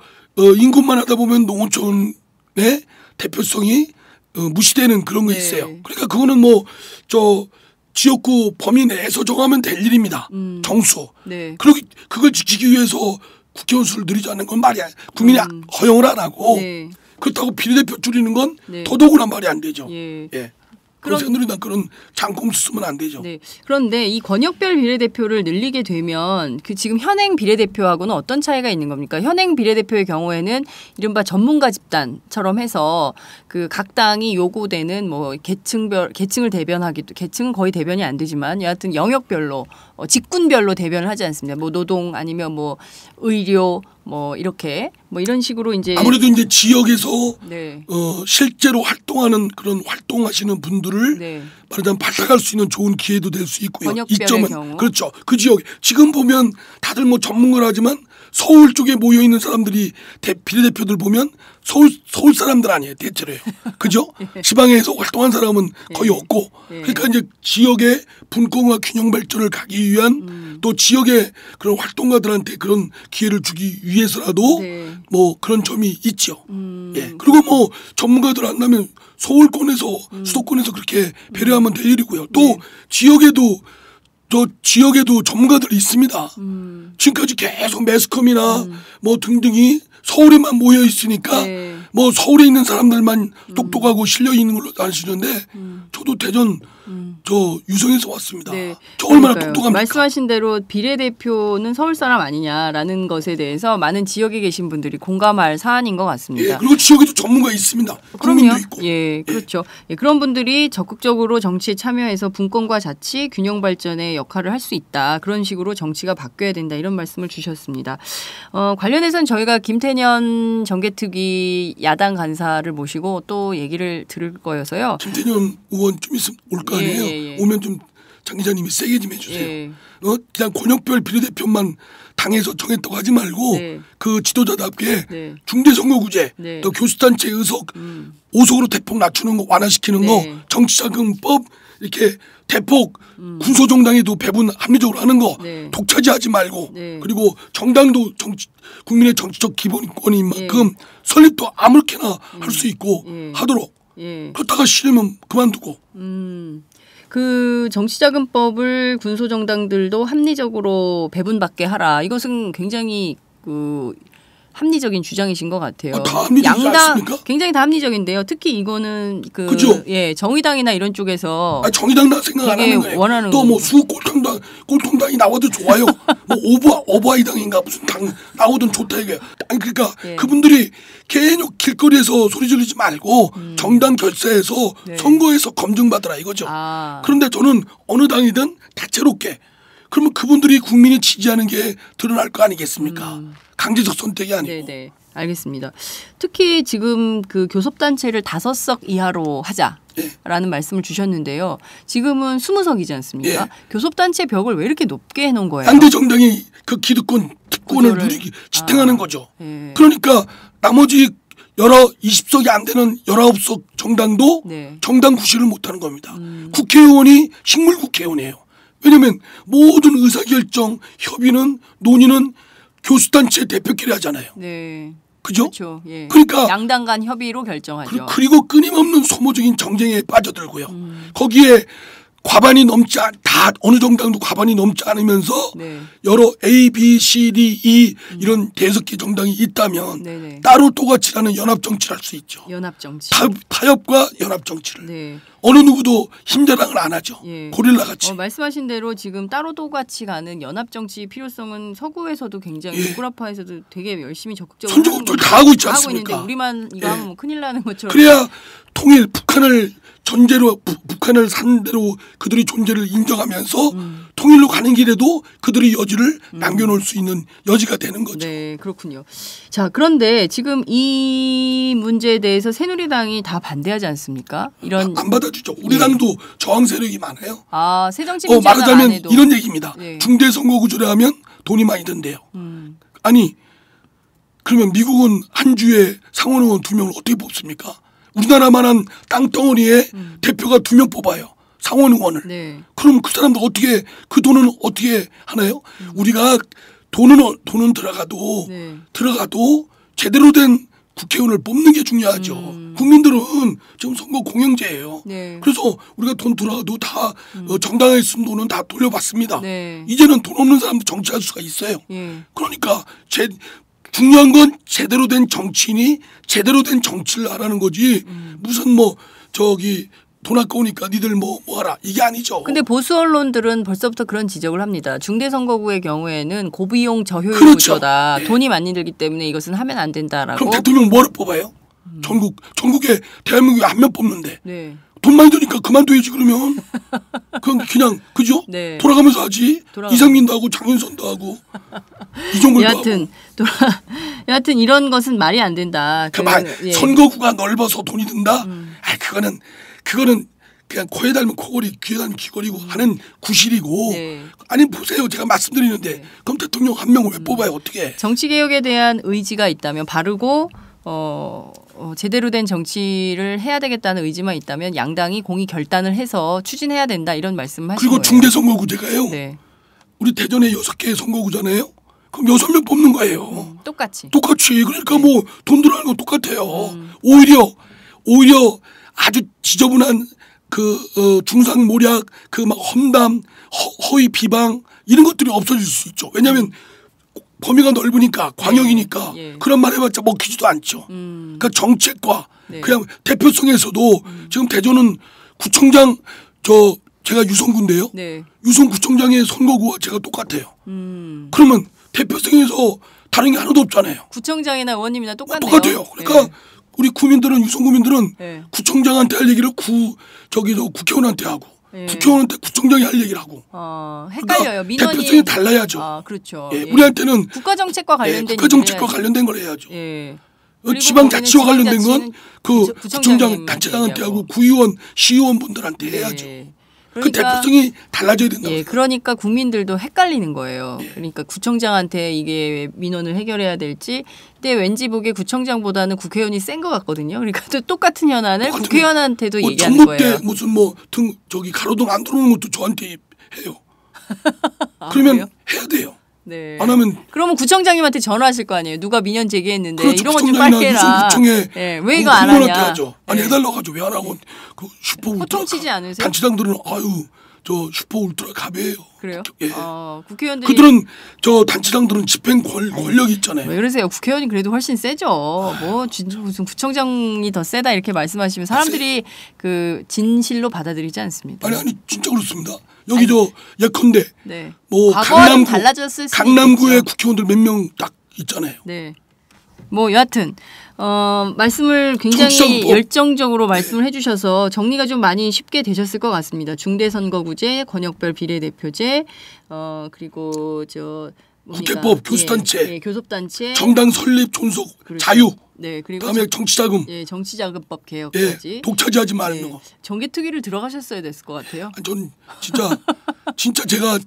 S7: 인구만 하다 보면 농어촌의 대표성이 무시되는 그런 거
S4: 네.
S7: 있어요. 그러니까 그거는 뭐 저 지역구 범위 내에서 정하면 될 일입니다. 정수.
S4: 네.
S7: 그리고 그걸 지키기 위해서 국회의원 수를 늘리지 않는 건 말이 국민이 허용을 안 하고
S4: 네.
S7: 그렇다고 비례대표 줄이는 건
S4: 네.
S7: 더더구나 말이 안 되죠.
S4: 예.
S7: 예. 그런 새누리당 그런 장꼼수 쓰면 안 되죠.
S4: 네. 그런데 이 권역별 비례대표를 늘리게 되면 그 지금 현행 비례대표하고는 어떤 차이가 있는 겁니까? 현행 비례대표의 경우에는 이른바 전문가 집단처럼 해서 그 각 당이 요구되는 뭐 계층을 대변하기도 계층은 거의 대변이 안 되지만 여하튼 영역별로 직군별로 대변을 하지 않습니다. 뭐 노동 아니면 뭐 의료 뭐 이렇게 뭐 이런 식으로 이제
S7: 아무래도 이제 지역에서
S4: 네.
S7: 실제로 활동하는 그런 활동하시는 분들을
S4: 네.
S7: 말하자면 발탁할 수 있는 좋은 기회도 될 수 있고요.
S4: 권역별의
S7: 이점은
S4: 경우.
S7: 그렇죠. 그 지역 지금 보면 다들 뭐 전문가라지만 서울 쪽에 모여 있는 사람들이 비례대표들 보면 서울 사람들 아니에요. 대체로요. 그죠? 지방에서 활동한 사람은 거의 없고 그러니까 이제 지역의 분권과 균형 발전을 가기 위한 또 지역의 그런 활동가들한테 그런 기회를 주기 위해서라도
S4: 네.
S7: 뭐 그런 점이 있죠. 예. 그리고 뭐 전문가들 안 나면 서울권에서 수도권에서 그렇게 배려하면 될 일이고요. 또 지역에도 전문가들이 있습니다. 지금까지 계속 매스컴이나 뭐 등등이 서울에만 모여 있으니까
S4: 네.
S7: 뭐 서울에 있는 사람들만 똑똑하고 실력 있는 걸로 아시는데 저도 대전 저 유성에서 왔습니다.
S4: 네.
S7: 저 얼마나
S4: 그러니까요.
S7: 똑똑합니까?
S4: 말씀하신 대로 비례대표는 서울 사람 아니냐라는 것에 대해서 많은 지역에 계신 분들이 공감할 사안인 것 같습니다.
S7: 예, 그리고 지역에도 전문가 있습니다. 국민도
S4: 그럼요.
S7: 있고.
S4: 예, 그렇죠. 예, 그런 분들이 적극적으로 정치에 참여해서 분권과 자치, 균형 발전의 역할을 할 수 있다. 그런 식으로 정치가 바뀌어야 된다. 이런 말씀을 주셨습니다. 관련해서는 저희가 김태년 정개특위 야당 간사를 모시고 또 얘기를 들을 거여서요.
S7: 김태년 의원 좀 있으면 올 거 아니에요.
S4: 예.
S7: 오면 좀 장 기자님이 세게 좀 해주세요.
S4: 예.
S7: 그냥 권역별 비례대표만 당에서 정했다고 하지 말고
S4: 네.
S7: 그 지도자답게
S4: 네.
S7: 중대선거구제
S4: 네.
S7: 또 교수단체 의석 5석으로 대폭 낮추는 거 완화시키는
S4: 네.
S7: 거 정치자금법 이렇게 대폭 군소정당에도 배분 합리적으로 하는 거
S4: 네.
S7: 독차지하지 말고
S4: 네.
S7: 그리고 정당도 국민의 정치적 기본권인 만큼
S4: 예.
S7: 설립도 아무렇게나 할 수 있고
S4: 예.
S7: 하도록
S4: 예.
S7: 그렇다가 싫으면 그만두고
S4: 그 정치자금법을 군소정당들도 합리적으로 배분받게 하라. 이것은 굉장히 그 합리적인 주장이신 것 같아요.
S7: 다 합리적이지 않습니까?
S4: 굉장히 다 합리적인데요. 특히 이거는
S7: 그죠?
S4: 예, 정의당이나 이런 쪽에서
S7: 정의당 나 생각 안
S4: 되게
S7: 하는 거예요.
S4: 원하는
S7: 또 뭐 수호 꼴통당이 나와도 좋아요. 뭐 오버아이당인가 무슨 당 나오든 좋다 이게. 아니 그러니까
S4: 예.
S7: 그분들이 괜히 길거리에서 소리 지르지 말고 정당 결사에서
S4: 네.
S7: 선거에서 검증받으라 이거죠.
S4: 아.
S7: 그런데 저는 어느 당이든 다채롭게 그러면 그분들이 국민이 지지하는 게 드러날 거 아니겠습니까? 강제적 선택이 아니고.
S4: 네네. 알겠습니다. 특히 지금 그 교섭단체를 5석 이하로 하자라는 말씀을 주셨는데요. 지금은 20석이지 않습니까?
S7: 예.
S4: 교섭단체 벽을 왜 이렇게 높게 해놓은 거예요?
S7: 양대 정당이 그 기득권 특권을
S4: 구조를-
S7: 누리기 지탱하는 거죠.
S4: 예.
S7: 그러니까 나머지 20석이 안 되는 19석 정당도
S4: 네.
S7: 정당 구실을 못하는 겁니다. 국회의원이 식물 국회의원이에요. 왜냐하면 모든 의사결정, 협의는 논의는 교수단체 대표끼리 하잖아요.
S4: 네.
S7: 그죠?
S4: 그렇죠. 예.
S7: 그러니까
S4: 양당 간 협의로 결정하죠.
S7: 그리고 끊임없는 소모적인 정쟁에 빠져들고요. 거기에 과반이 넘지 다 어느 정당도 과반이 넘지 않으면서
S4: 네.
S7: 여러 A, B, C, D, E 이런 대석기 정당이 있다면
S4: 네네.
S7: 따로 또같이라는 연합 정치를 할 수 있죠.
S4: 연합 정치.
S7: 타협과 연합 정치를.
S4: 네.
S7: 어느 누구도 힘자랑을 안 하죠.
S4: 예.
S7: 고릴라 같이.
S4: 말씀하신 대로 지금 따로도 같이 가는 연합 정치 필요성은 서구에서도 굉장히
S7: 예.
S4: 우크라파에서도 되게 열심히 적극적으로
S7: 선진국들
S4: 하는
S7: 다 하고 있지
S4: 다 하고
S7: 않습니까?
S4: 있는데 우리만 이거
S7: 예.
S4: 하면 뭐 큰일 나는 것처럼.
S7: 그래야 통일 북한을 전제로 북한을 상대로 그들이 존재를 인정하면서 통일로 가는 길에도 그들이 여지를 남겨놓을 수 있는 여지가 되는 거죠.
S4: 네, 그렇군요. 자, 그런데 지금 이 문제에 대해서 새누리당이 다 반대하지 않습니까? 이런
S7: 안 받아주죠. 우리 당도 저항 세력이 많아요.
S4: 새정치민주연합
S7: 말하자면
S4: 안에도
S7: 이런 얘기입니다.
S4: 네.
S7: 중대선거구제를 하면 돈이 많이 든대요. 아니 그러면 미국은 한 주에 상원 의원 2명을 어떻게 뽑습니까? 우리나라만한 땅덩어리에 대표가 2명 뽑아요. 상원 의원을.
S4: 네.
S7: 그럼 그 사람들 어떻게 그 돈은 어떻게 하나요? 우리가 돈은 들어가도 제대로 된 국회의원을 뽑는 게 중요하죠. 국민들은 지금 선거 공영제예요.
S4: 네.
S7: 그래서 우리가 돈 들어가도 다 정당에 쓴 돈은 다 돌려받습니다.
S4: 네.
S7: 이제는 돈 없는 사람도 정치할 수가 있어요.
S4: 예.
S7: 그러니까 중요한 건 제대로 된 정치인이 제대로 된 정치를 하라는 거지. 무슨 돈 아까우니까 니들 뭐 하라 이게 아니죠.
S4: 근데 보수 언론들은 벌써부터 그런 지적을 합니다. 중대선거구의 경우에는 고비용 저효율
S7: 그렇죠.
S4: 구조다.
S7: 네.
S4: 돈이 많이 들기 때문에 이것은 하면 안 된다라고.
S7: 그럼 대통령 뭐를 뽑아요? 전국에 대한민국에 한 명 뽑는데
S4: 네.
S7: 돈 많이 드니까 그만둬야지 그러면. 그냥 그죠?
S4: 네.
S7: 돌아가면서 하지. 이상민도 하고 장윤선도 하고 이종걸도 하고.
S4: 여하튼 이런 것은 말이 안 된다. 예.
S7: 선거구가 넓어서 돈이 든다. 그거는 그냥 코에 닮은 코골이 귀에 닮은 귀걸이고 하는 구실이고.
S4: 네.
S7: 아니 보세요. 제가 말씀드리는데
S4: 네.
S7: 그럼 대통령 한 명을 왜 뽑아요? 어떻게?
S4: 정치 개혁에 대한 의지가 있다면 바르고 제대로 된 정치를 해야 되겠다는 의지만 있다면 양당이 공의 결단을 해서 추진해야 된다 이런 말씀하신
S7: 그리고
S4: 거예요.
S7: 중대선거구제가요.
S4: 네.
S7: 우리 대전에 6개의 선거구잖아요. 그럼 6명 뽑는 거예요.
S4: 똑같이.
S7: 그러니까 뭐 돈 들어가는 건 똑같아요. 오히려 아주 지저분한 중상모략 막 험담 허위 비방 이런 것들이 없어질 수 있죠. 왜냐하면 범위가 넓으니까 광역이니까
S4: 예.
S7: 그런 말 해봤자 먹히지도 않죠. 그러니까 정책과
S4: 네.
S7: 그냥 대표성에서도 지금 대전은 구청장 제가 유성구인데요.
S4: 네.
S7: 유성구청장의 선거구와 제가 똑같아요. 그러면 대표성에서 다른 게 하나도 없잖아요.
S4: 구청장이나 의원님이나 똑같네요.
S7: 똑같아요. 그러니까
S4: 네.
S7: 우리 구민들은 유성구민들은
S4: 네.
S7: 구청장한테 할 얘기를 국회의원한테 하고
S4: 네.
S7: 국회의원한테 구청장이 할 얘기를 하고.
S4: 헷갈려요. 민원이
S7: 대표성이 달라야죠.
S4: 그렇죠.
S7: 예, 우리한테는
S4: 국가정책과 관련된
S7: 국가정책과
S4: 일을
S7: 관련된 걸 해야죠.
S4: 예. 그리고
S7: 지방자치와
S4: 거기는
S7: 관련된 건 그 구청장
S4: 구청장님한테
S7: 단체장한테
S4: 얘기하고.
S7: 하고 구의원, 시의원분들한테 해야죠.
S4: 예.
S7: 그 대표성이 달라져야 된다고.
S4: 예, 그러니까 국민들도 헷갈리는 거예요. 그러니까 구청장한테 이게 민원을 해결해야 될지, 근데 왠지 보기에 구청장보다는 국회의원이 센 것 같거든요. 그러니까 또 똑같은 현안을 국회의원한테도 얘기하는 거예요.
S7: 전봇대 무슨 가로등 안 들어오는 것도 저한테 해요. 그러면
S4: 그래요?
S7: 해야 돼요.
S4: 네.
S7: 안 하면
S4: 그러면 구청장님한테 전화하실 거 아니에요. 누가 민원 제기했는데
S7: 그렇죠.
S4: 이런 거 좀 빨리 해라.
S7: 구청에
S4: 예, 왜 이거 안 하냐.
S7: 하죠. 아니
S4: 예.
S7: 해달라고 하죠. 왜 안 하고 그 슈퍼 울트라
S4: 호통치지 않으세요?
S7: 단체장들은 저 슈퍼 울트라 갑이에요.
S4: 그래요?
S7: 예.
S4: 국회의원들이
S7: 그들은 저 단체장들은 집행 권력이 있잖아요.
S4: 왜 그러세요? 국회의원이 그래도 훨씬 세죠. 뭐 진짜 무슨 구청장이 더 세다 이렇게 말씀하시면 사람들이 그 진실로 받아들이지 않습니다.
S7: 아니 진짜 그렇습니다. 여기 예컨대
S4: 네.
S7: 뭐
S4: 과거와는 달라졌을 수
S7: 강남구에
S4: 있겠죠.
S7: 국회의원들 몇 명 딱 있잖아요.
S4: 네. 뭐 여하튼 말씀을 굉장히
S7: 정치자금법.
S4: 열정적으로 말씀을 해주셔서 정리가 좀 많이 쉽게 되셨을 것 같습니다. 중대선거구제, 권역별 비례대표제, 그리고
S7: 국회법, 교섭단체,
S4: 교섭단체,
S7: 정당 설립, 존속,
S4: 그렇죠.
S7: 자유.
S4: 네, 그리고
S7: 다음에 정치자금.
S4: 예, 정치자금법 개혁까지.
S7: 독차지하지 말는 거.
S4: 정개특위를 들어가셨어야 됐을 것 같아요.
S7: 전 진짜 제가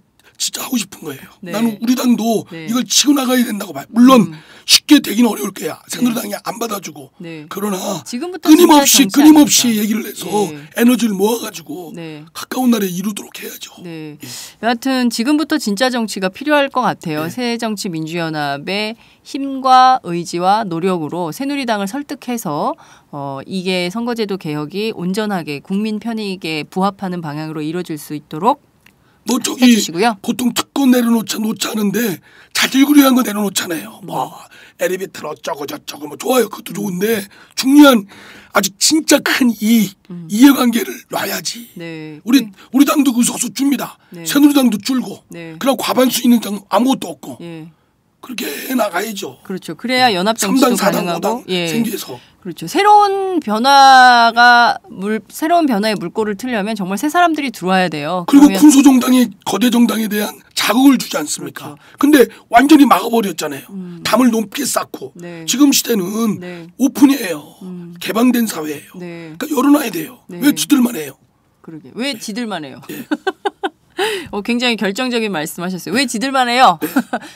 S7: 진짜 하고 싶은 거예요.
S4: 네.
S7: 나는 우리 당도
S4: 네.
S7: 이걸 치고 나가야 된다고 봐요. 물론 쉽게 되긴 어려울 거야. 새누리당이 안 받아주고.
S4: 네.
S7: 그러나
S4: 지금부터
S7: 끊임없이
S4: 진짜 정치
S7: 얘기를 해서
S4: 네.
S7: 에너지를 모아가지고
S4: 네.
S7: 가까운 날에 이루도록 해야죠.
S4: 네. 여하튼 지금부터 진짜 정치가 필요할 것 같아요. 새정치민주연합의 힘과 의지와 노력으로 새누리당을 설득해서 이게 선거제도 개혁이 온전하게 국민 편익에 부합하는 방향으로 이루어질 수 있도록
S7: 뭐 저기
S4: 해주시고요.
S7: 보통 특권 내려놓자 하는데 자질구레한 거 내려놓잖아요. 뭐 엘리베이터 어쩌고 저쩌고 뭐 좋아요. 그것도 좋은데 중요한 아주 진짜 큰 이해관계를 놔야지.
S4: 네.
S7: 우리 당도 그 소수 줍니다.
S4: 네.
S7: 새누리당도 줄고.
S4: 네.
S7: 그럼 과반수 있는 당 아무것도 없고.
S4: 예.
S7: 그렇게 해 나가야죠.
S4: 그렇죠. 그래야 연합 정치도
S7: 3당 4당
S4: 가능하고
S7: 5당 생겨서.
S4: 그렇죠. 새로운 변화의 물꼬를 틀려면 정말 새 사람들이 들어와야 돼요.
S7: 그리고
S4: 그러면
S7: 군소정당이 거대 정당에 대한 자극을 주지 않습니까?
S4: 그렇죠.
S7: 근데 완전히 막아버렸잖아요. 담을 높게 쌓고.
S4: 네.
S7: 지금 시대는
S4: 네.
S7: 오픈이에요. 개방된 사회예요.
S4: 네.
S7: 그러니까 열어놔야 돼요.
S4: 네.
S7: 왜 지들만 해요?
S4: 그러게. 왜 지들만 해요?
S7: 예.
S4: 굉장히 결정적인 말씀하셨어요. 왜 지들만 해요?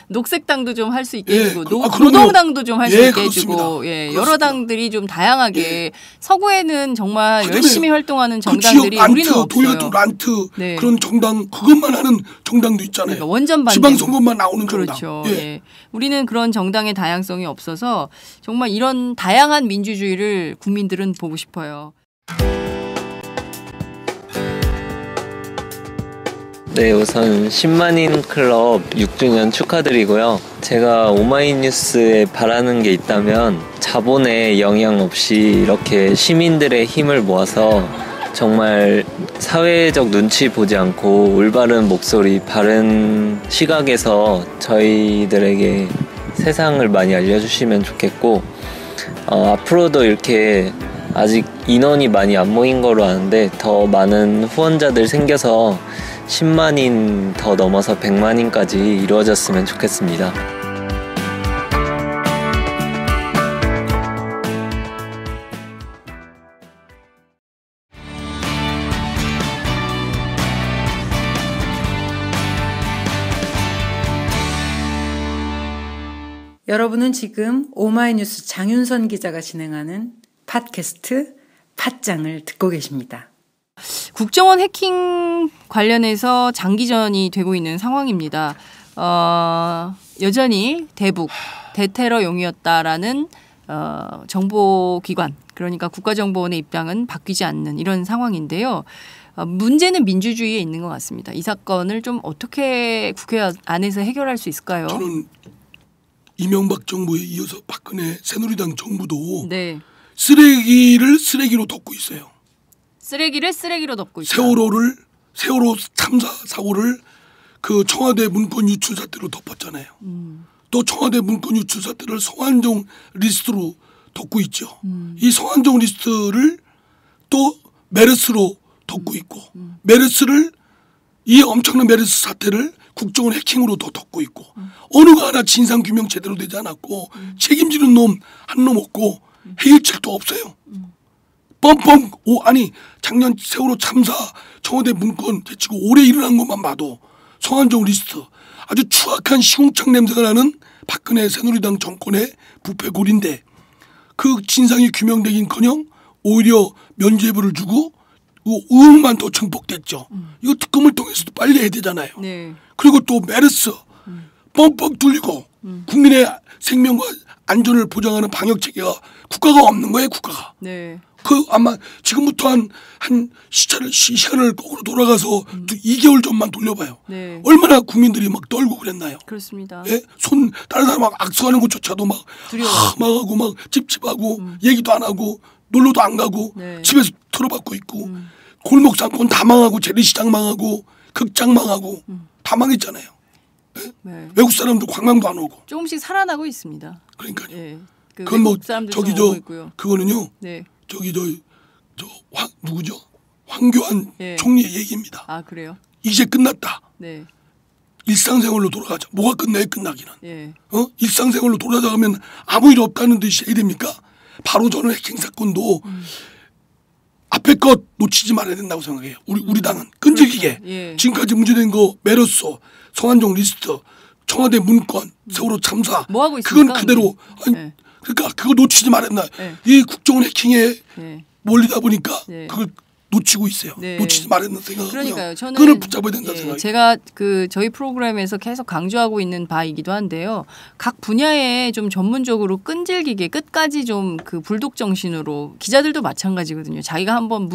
S4: 녹색당도 좀 할 수 있게
S7: 예,
S4: 해주고
S7: 그럼요.
S4: 노동당도 좀 할 수
S7: 예,
S4: 있게 해주고
S7: 그렇습니다.
S4: 예,
S7: 그렇습니다.
S4: 여러 당들이 좀 다양하게 서구에는 정말
S7: 그다음에
S4: 열심히 활동하는
S7: 그
S4: 정당들이
S7: 지역
S4: 우리는
S7: 란트,
S4: 없어요.
S7: 돌려도 란트
S4: 네.
S7: 그런 정당 그것만 하는 정당도 있잖아요.
S4: 그러니까 원전 반대.
S7: 지방선거만 나오는 정당.
S4: 그렇죠.
S7: 예.
S4: 예. 우리는 그런 정당의 다양성이 없어서 정말 이런 다양한 민주주의를 국민들은 보고 싶어요.
S8: 네, 우선 10만인 클럽 6주년 축하드리고요. 제가 오마이뉴스에 바라는 게 있다면 자본의 영향 없이 이렇게 시민들의 힘을 모아서 정말 사회적 눈치 보지 않고 올바른 목소리, 바른 시각에서 저희들에게 세상을 많이 알려주시면 좋겠고 앞으로도 이렇게 아직 인원이 많이 안 모인 거로 아는데 더 많은 후원자들 생겨서 10만인 더 넘어서 100만인까지 이루어졌으면 좋겠습니다.
S9: 여러분은 지금 오마이뉴스 장윤선 기자가 진행하는 팟캐스트 팟짱을 듣고 계십니다.
S4: 국정원 해킹 관련해서 장기전이 되고 있는 상황입니다. 여전히 대테러용이었다라는 정보기관, 그러니까 국가정보원의 입장은 바뀌지 않는 이런 상황인데요. 문제는 민주주의에 있는 것 같습니다. 이 사건을 좀 어떻게 국회 안에서 해결할 수 있을까요?
S7: 저는 이명박 정부에 이어서 박근혜 새누리당 정부도
S4: 네.
S7: 쓰레기를 쓰레기로 덮고 있어요.
S4: 쓰레기를 쓰레기로 덮고 있다.
S7: 세월호 참사 사고를 그 청와대 문건 유출 사태로 덮었잖아요. 또 청와대 문건 유출 사태를 성완종 리스트로 덮고 있죠. 이 성완종 리스트를 또 메르스로 덮고 있고 메르스를 이 엄청난 메르스 사태를 국정원 해킹으로 더 덮고 있고 어느가 하나 진상규명 제대로 되지 않았고 책임지는 놈 한 놈 없고 해결책도 없어요. 뻔뻔 아니 작년 세월호 참사 청와대 문건 제치고 올해 일어난 것만 봐도 성완종 리스트 아주 추악한 시궁창 냄새가 나는 박근혜 새누리당 정권의 부패골인데 그 진상이 규명되긴커녕 오히려 면죄부를 주고 의혹만 더 증폭됐죠. 이거 특검을 통해서도 빨리 해야 되잖아요.
S4: 네.
S7: 그리고 또 메르스 뻥뻥 뚫리고 국민의 생명과 안전을 보장하는 방역 체계가 국가가 없는 거예요. 국가가.
S4: 네.
S7: 그 아마 지금부터 한 시간을 거꾸로 돌아가서 2개월 전만 돌려봐요.
S4: 네.
S7: 얼마나 국민들이 막 떨고 그랬나요?
S4: 그렇습니다.
S7: 예? 다른 사람 막 악수하는 것조차도 막 하고 막 찝찝하고 얘기도 안 하고 놀러도 안 가고
S4: 네.
S7: 집에서 틀어박고 있고 골목 상권 다 망하고 재래시장 망하고 극장 망하고 다 망했잖아요. 예?
S4: 네.
S7: 외국 사람도 관광도 안 오고.
S4: 조금씩 살아나고 있습니다.
S7: 그러니까요.
S4: 예.
S7: 그건 뭐
S4: 사람들
S7: 저기
S4: 좀 오고 있고요.
S7: 그거는요.
S4: 네.
S7: 저기 누구죠? 황교안
S4: 예.
S7: 총리의 얘기입니다.
S4: 아 그래요?
S7: 이제 끝났다.
S4: 네.
S7: 일상생활로 돌아가자. 뭐가 끝내 끝나기는.
S4: 예.
S7: 일상생활로 돌아가면 아무 일 없다는 듯이 해야 됩니까? 바로 저는 해킹 사건도 앞에 것 놓치지 말아야 된다고 생각해요. 우리 당은 끈질기게
S4: 그렇죠. 예.
S7: 지금까지 문제된 거 메르소, 성한종 리스트, 청와대 문건, 세월호 참사
S4: 뭐 하고 있습니까?
S7: 그건 그대로 아니,
S4: 네.
S7: 그러니까 그거 놓치지 말았나.
S4: 네.
S7: 이 국정원 해킹에
S4: 네.
S7: 몰리다 보니까
S4: 네.
S7: 그걸 놓치고 있어요.
S4: 네.
S7: 놓치지 말았나 생각하고요.
S4: 그러니까요. 저는
S7: 그걸 붙잡아야 된다 생각해요.
S4: 제가 저희 프로그램에서 계속 강조하고 있는 바이기도 한데요. 각 분야에 좀 전문적으로 끈질기게 끝까지 좀 그 불독 정신으로 기자들도 마찬가지거든요. 자기가 한번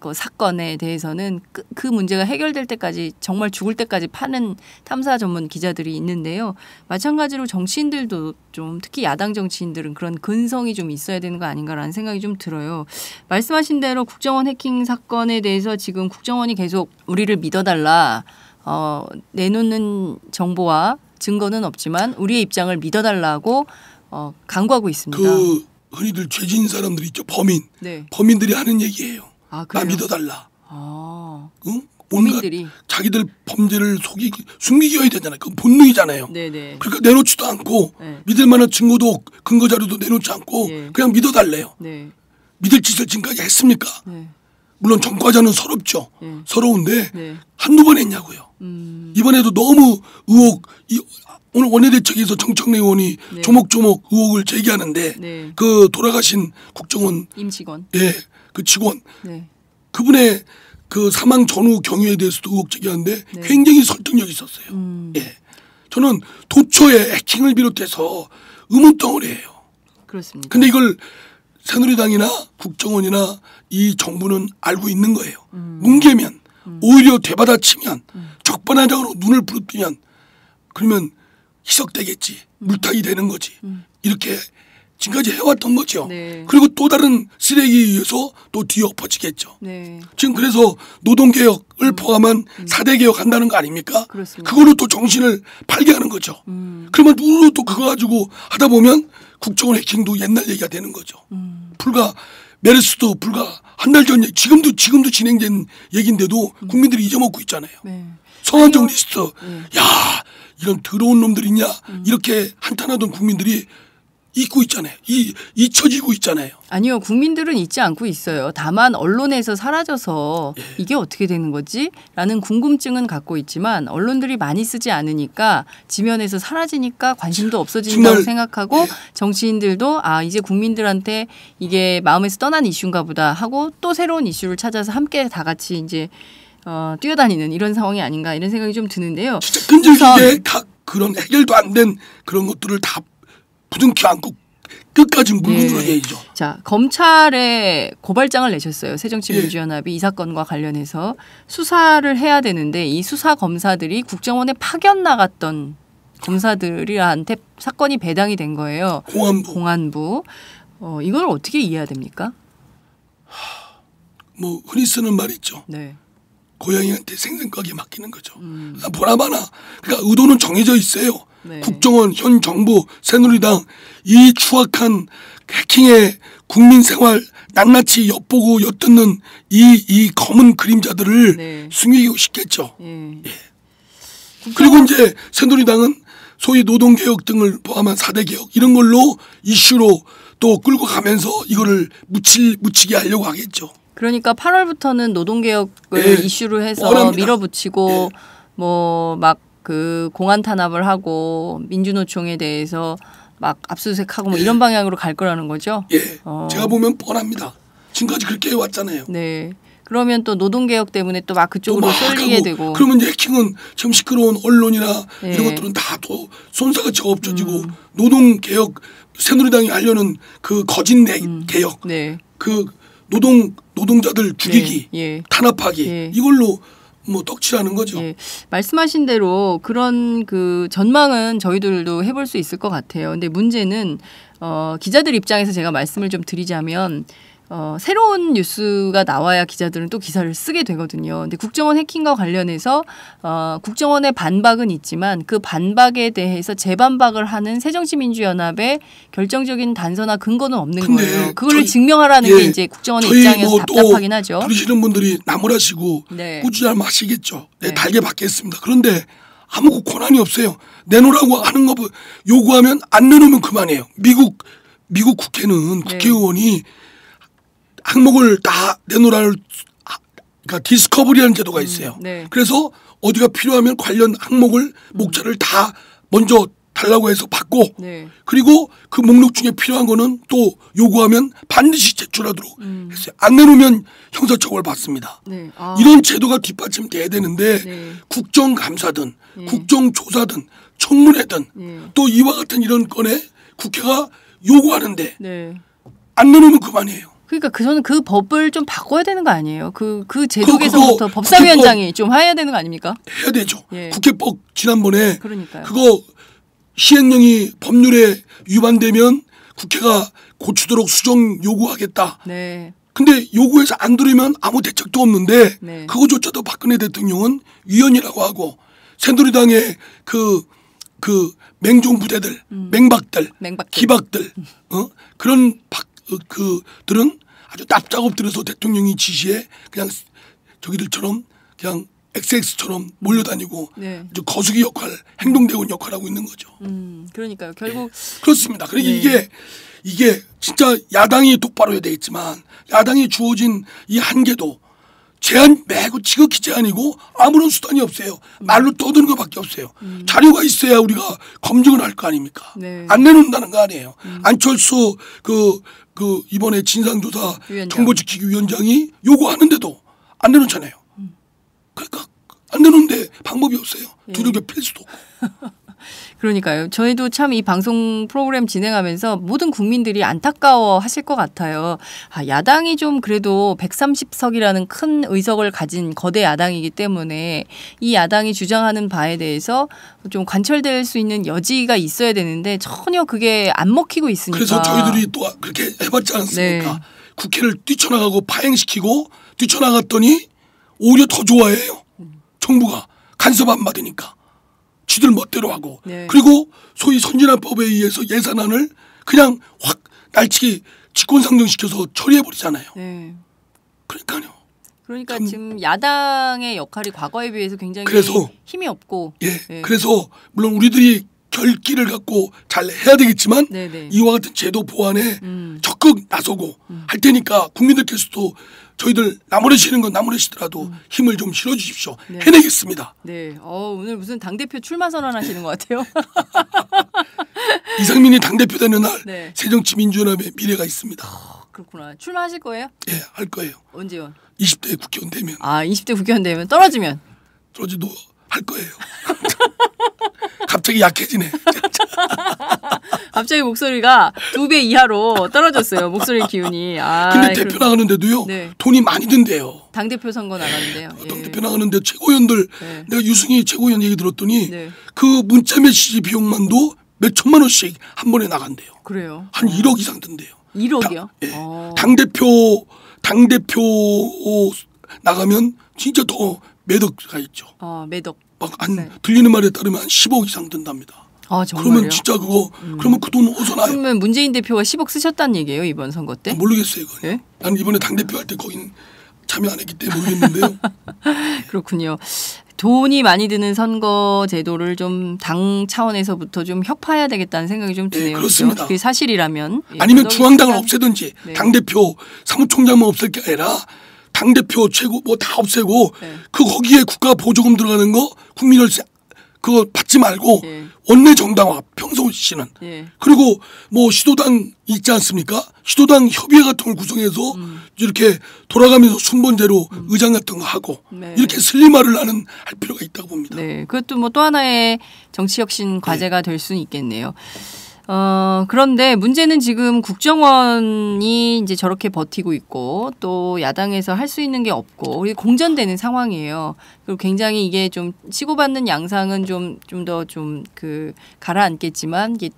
S4: 그 사건에 대해서는 그 문제가 해결될 때까지 정말 죽을 때까지 파는 탐사 전문 기자들이 있는데요. 마찬가지로 정치인들도 좀 특히 야당 정치인들은 그런 근성이 좀 있어야 되는 거 아닌가라는 생각이 좀 들어요. 말씀하신 대로 국정원 해킹 사건에 대해서 지금 국정원이 계속 우리를 믿어달라 내놓는 정보와 증거는 없지만 우리의 입장을 믿어달라고 강구하고 있습니다.
S7: 그 흔히들 죄진 사람들 있죠. 범인.
S4: 네.
S7: 범인들이 하는 얘기예요.
S4: 아,
S7: 나
S4: 그래요?
S7: 믿어달라.
S4: 아.
S7: 응?
S4: 범인들이.
S7: 자기들 범죄를 숨기겨야 되잖아요. 그건 본능이잖아요.
S4: 네네.
S7: 그러니까 내놓지도 않고
S4: 네.
S7: 믿을 만한 증거도 근거 자료도 내놓지 않고
S4: 예.
S7: 그냥 믿어달래요.
S4: 네.
S7: 믿을 짓을 지금까지 했습니까?
S4: 네.
S7: 물론 전과자는 서럽죠.
S4: 네.
S7: 서러운데
S4: 네.
S7: 한두 번 했냐고요. 이번에도 너무 의혹 오늘 원내대책에서 정청래 의원이
S4: 네.
S7: 조목조목 의혹을 제기하는데
S4: 네.
S7: 그 돌아가신 국정원
S4: 임직원.
S7: 그 직원
S4: 네.
S7: 그분의 그 사망 전후 경위에 대해서도 의혹 제기하는데
S4: 네.
S7: 굉장히 설득력이 있었어요. 예. 저는 도처에 해킹을 비롯해서 의문덩어리예요.
S4: 그렇습니다.
S7: 근데 이걸 새누리당이나 국정원이나 이 정부는 알고 있는 거예요. 뭉개면 오히려 되받아치면 적반하장으로 눈을 부릅뜨면 그러면 희석되겠지. 물타기 되는 거지. 이렇게 지금까지 해왔던 거죠.
S4: 네.
S7: 그리고 또 다른 쓰레기에 의해서 또 뒤엎어지겠죠.
S4: 네.
S7: 지금 그래서 노동개혁을 포함한 4대 개혁한다는 거 아닙니까?
S4: 그렇습니다.
S7: 그걸로 또 정신을 팔게 하는 거죠. 그러면 누구로 또 그거 가지고 하다 보면 국정원 해킹도 옛날 얘기가 되는 거죠. 불과 메르스도 불과 한 달 전 지금도 진행된 얘기인데도 국민들이 잊어먹고 있잖아요.
S4: 네.
S7: 성한종 리스트. 야 이런 더러운 놈들이냐 이렇게 한탄하던 국민들이 잊고 있잖아요. 잊혀지고 있잖아요.
S4: 아니요. 국민들은 잊지 않고 있어요. 다만 언론에서 사라져서 이게 어떻게 되는 거지? 라는 궁금증은 갖고 있지만 언론들이 많이 쓰지 않으니까 지면에서 사라지니까 관심도 없어진다고
S7: 정말,
S4: 생각하고 정치인들도 이제 국민들한테 이게 마음에서 떠난 이슈인가 보다 하고 또 새로운 이슈를 찾아서 함께 다 같이 이제 뛰어다니는 이런 상황이 아닌가 이런 생각이 좀 드는데요.
S7: 진짜 끈질기게 각 그런 해결도 안 된 그런 것들을 다 부둥켜 안고 끝까지 물고 늘어야죠.
S4: 자, 검찰에 고발장을 내셨어요. 새정치민주연합이 이 사건과 관련해서 수사를 해야 되는데 이 수사 검사들이 국정원에 파견 나갔던 검사들한테 사건이 배당이 된 거예요. 공안부. 이걸 어떻게 이해해야 됩니까?
S7: 뭐 흔히 쓰는 말 있죠.
S4: 네.
S7: 고양이한테 생선가게 맡기는 거죠. 보나마나 그러니까 의도는 정해져 있어요.
S4: 네.
S7: 국정원, 현 정부, 새누리당 이 추악한 해킹의 국민 생활 낱낱이 엿보고 엿듣는 이 검은 그림자들을
S4: 네.
S7: 숨기고 싶겠죠.
S4: 예.
S7: 그리고 이제 새누리당은 소위 노동개혁 등을 포함한 4대 개혁 이런 걸로 이슈로 또 끌고 가면서 이거를 묻히게 하려고 하겠죠.
S4: 그러니까 8월부터는 노동개혁을
S7: 예.
S4: 이슈로 해서
S7: 뻔합니다.
S4: 밀어붙이고 뭐 막 그 공안 탄압을 하고 민주노총에 대해서 막 압수수색하고 뭐 이런 방향으로 갈 거라는 거죠.
S7: 예, 제가 보면 뻔합니다. 지금까지 그렇게 해왔잖아요.
S4: 네. 그러면 또 노동개혁 때문에 또 막 그쪽으로 쏠리게
S7: 하고,
S4: 되고.
S7: 그러면 이제 해킹은 지금 시끄러운 언론이나
S4: 네.
S7: 이런 것들은 다 또 손사같이 없어지고 노동개혁 새누리당이 하려는 그 거짓 개혁
S4: 네.
S7: 그 노동자들 죽이기
S4: 예.
S7: 탄압하기
S4: 예.
S7: 이걸로 뭐 떡칠하는 거죠.
S4: 예. 말씀하신 대로 그런 그 전망은 저희들도 해볼 수 있을 것 같아요. 근데 문제는 기자들 입장에서 제가 말씀을 좀 드리자면 새로운 뉴스가 나와야 기자들은 또 기사를 쓰게 되거든요. 근데 국정원 해킹과 관련해서 국정원의 반박은 있지만 그 반박에 대해서 재반박을 하는 새정치민주연합의 결정적인 단서나 근거는 없는 거예요. 그걸 증명하라는 게 이제 국정원의 입장에서 답답하긴 하죠.
S7: 들으시는 분들이 나무라시고
S4: 네.
S7: 꾸준히 마시겠죠. 네, 달게 받겠습니다. 그런데 아무 권한이 없어요. 내놓으라고 하는 거 요구하면 안 내놓으면 그만이에요. 미국 국회는 국회의원이 항목을 다 내놓으라는 그러니까 디스커버리라는 제도가 있어요.
S4: 네.
S7: 그래서 어디가 필요하면 관련 항목을 목차를 다 먼저 달라고 해서 받고
S4: 네.
S7: 그리고 그 목록 중에 필요한 거는 또 요구하면 반드시 제출하도록 했어요. 안 내놓으면 형사처벌 받습니다.
S4: 네.
S7: 이런 제도가 뒷받침돼야 되는데
S4: 네.
S7: 국정감사든
S4: 네.
S7: 국정조사든 청문회든
S4: 네.
S7: 또 이와 같은 이런 건에 국회가 요구하는데
S4: 네.
S7: 안 내놓으면 그만이에요.
S4: 그러니까 저는 그 법을 좀 바꿔야 되는 거 아니에요? 그 제도에서부터 법사위원장이 좀 해야 되는 거 아닙니까?
S7: 해야 되죠.
S4: 예.
S7: 국회법 지난번에
S4: 그러니까요.
S7: 그거 시행령이 법률에 위반되면 국회가 고치도록 수정 요구하겠다.
S4: 네.
S7: 근데 요구해서 안 들으면 아무 대책도 없는데
S4: 네.
S7: 그거조차도 박근혜 대통령은 위헌이라고 하고 새누리당의 그 맹종 부대들, 맹박들, 기박들 그런 그들은 아주 납작업 들어서 대통령이 지시에 그냥 저기들처럼 그냥 XX처럼 몰려다니고
S4: 네.
S7: 거수기 역할, 행동대원 역할하고 있는 거죠.
S4: 그러니까요. 결국
S7: 그렇습니다. 그러니까
S4: 네.
S7: 이게 진짜 야당이 똑바로 해야 되겠지만 야당이 주어진 이 한계도 제한 매고 지극히 제한이고 아무런 수단이 없어요. 말로 떠드는 것밖에 없어요. 자료가 있어야 우리가 검증을 할 거 아닙니까?
S4: 네.
S7: 안 내놓는다는 거 아니에요. 안철수 이번에 진상조사 정보지키기 위원장이 요구하는데도 안 내놓잖아요. 그러니까 안 내놓는데 방법이 없어요. 두들겨 팰 수도 없고.
S4: 그러니까요. 저희도 참 이 방송 프로그램 진행하면서 모든 국민들이 안타까워 하실 것 같아요. 야당이 좀 그래도 130석이라는 큰 의석을 가진 거대 야당이기 때문에 이 야당이 주장하는 바에 대해서 좀 관철될 수 있는 여지가 있어야 되는데 전혀 그게 안 먹히고 있으니까.
S7: 그래서 저희들이 또 그렇게 해봤지 않습니까?
S4: 네.
S7: 국회를 뛰쳐나가고 파행시키고 뛰쳐나갔더니 오히려 더 좋아해요. 정부가 간섭 안 받으니까. 지들 멋대로 하고
S4: 네.
S7: 그리고 소위 선진화법에 의해서 예산안을 그냥 확 날치기 직권상정시켜서 처리해버리잖아요.
S4: 네.
S7: 그러니까요.
S4: 그러니까 지금 야당의 역할이 과거에 비해서 굉장히 힘이 없고.
S7: 네. 그래서 물론 우리들이 결기를 갖고 잘 해야 되겠지만
S4: 네네.
S7: 이와 같은 제도 보완에 적극 나서고 할 테니까 국민들께서도 저희들 나무래시는 건 나무래시더라도 힘을 좀 실어주십시오.
S4: 네.
S7: 해내겠습니다.
S4: 네. 오늘 무슨 당대표 출마 선언하시는 것 같아요.
S7: 이상민이 당대표 되는 날
S4: 네.
S7: 새정치민주연합의 미래가 있습니다.
S4: 그렇구나. 출마하실 거예요?
S7: 네, 할 거예요.
S4: 언제요?
S7: 20대 국회의원 되면.
S4: 20대 국회의원 되면 떨어지면?
S7: 떨어지도 할 거예요. 갑자기 약해지네.
S4: 갑자기 목소리가 2배 이하로 떨어졌어요. 목소리 기운이.
S7: 근데 대표 나가는데도요.
S4: 네.
S7: 돈이 많이 든대요.
S4: 당대표 선거 나가는데요.
S7: 당대표 나가는데 최고위원들
S4: 네.
S7: 내가 유승희 최고위원 얘기 들었더니
S4: 네.
S7: 그 문자 메시지 비용만도 몇 천만 원씩 한 번에 나간대요.
S4: 그래요?
S7: 한 1억 이상 든대요.
S4: 1억이요?
S7: 당대표 나가면 진짜 더 매덕가 있죠.
S4: 매덕.
S7: 들리는 말에 따르면 한 10억 이상 든답니다.
S4: 정말요?
S7: 그러면 진짜 그러면 그 돈 어디서 나요?
S4: 그러면 문재인 대표가 10억 쓰셨다는 얘기예요 이번 선거 때?
S7: 모르겠어요. 그건.
S4: 네?
S7: 난 이번에 당대표 할 때 거긴 참여 안 했기 때문에 모르겠는데요.
S4: 그렇군요. 돈이 많이 드는 선거 제도를 좀 당 차원에서부터 좀 혁파해야 되겠다는 생각이 좀 드네요.
S7: 그렇습니다.
S4: 그렇죠? 그게 사실이라면.
S7: 아니면 중앙당을 없애든지
S4: 네.
S7: 당대표 사무총장만 없앨 게 아니라 당대표 최고 뭐 다 없애고 거기에 국가 보조금 들어가는 거 국민월세 그거 받지 말고 원내 정당화 평소시는 그리고 뭐 시도당 있지 않습니까? 시도당 협의회 같은 걸 구성해서 이렇게 돌아가면서 순번제로 의장 같은 거 하고 이렇게 슬림화를 할 필요가 있다고 봅니다.
S4: 네, 그것도 뭐 또 하나의 정치혁신 과제가 될 수는 있겠네요. 그런데 문제는 지금 국정원이 이제 저렇게 버티고 있고 또 야당에서 할 수 있는 게 없고 우리 공전되는 상황이에요. 그리고 굉장히 이게 좀 치고받는 양상은 좀 더 좀 가라앉겠지만 이게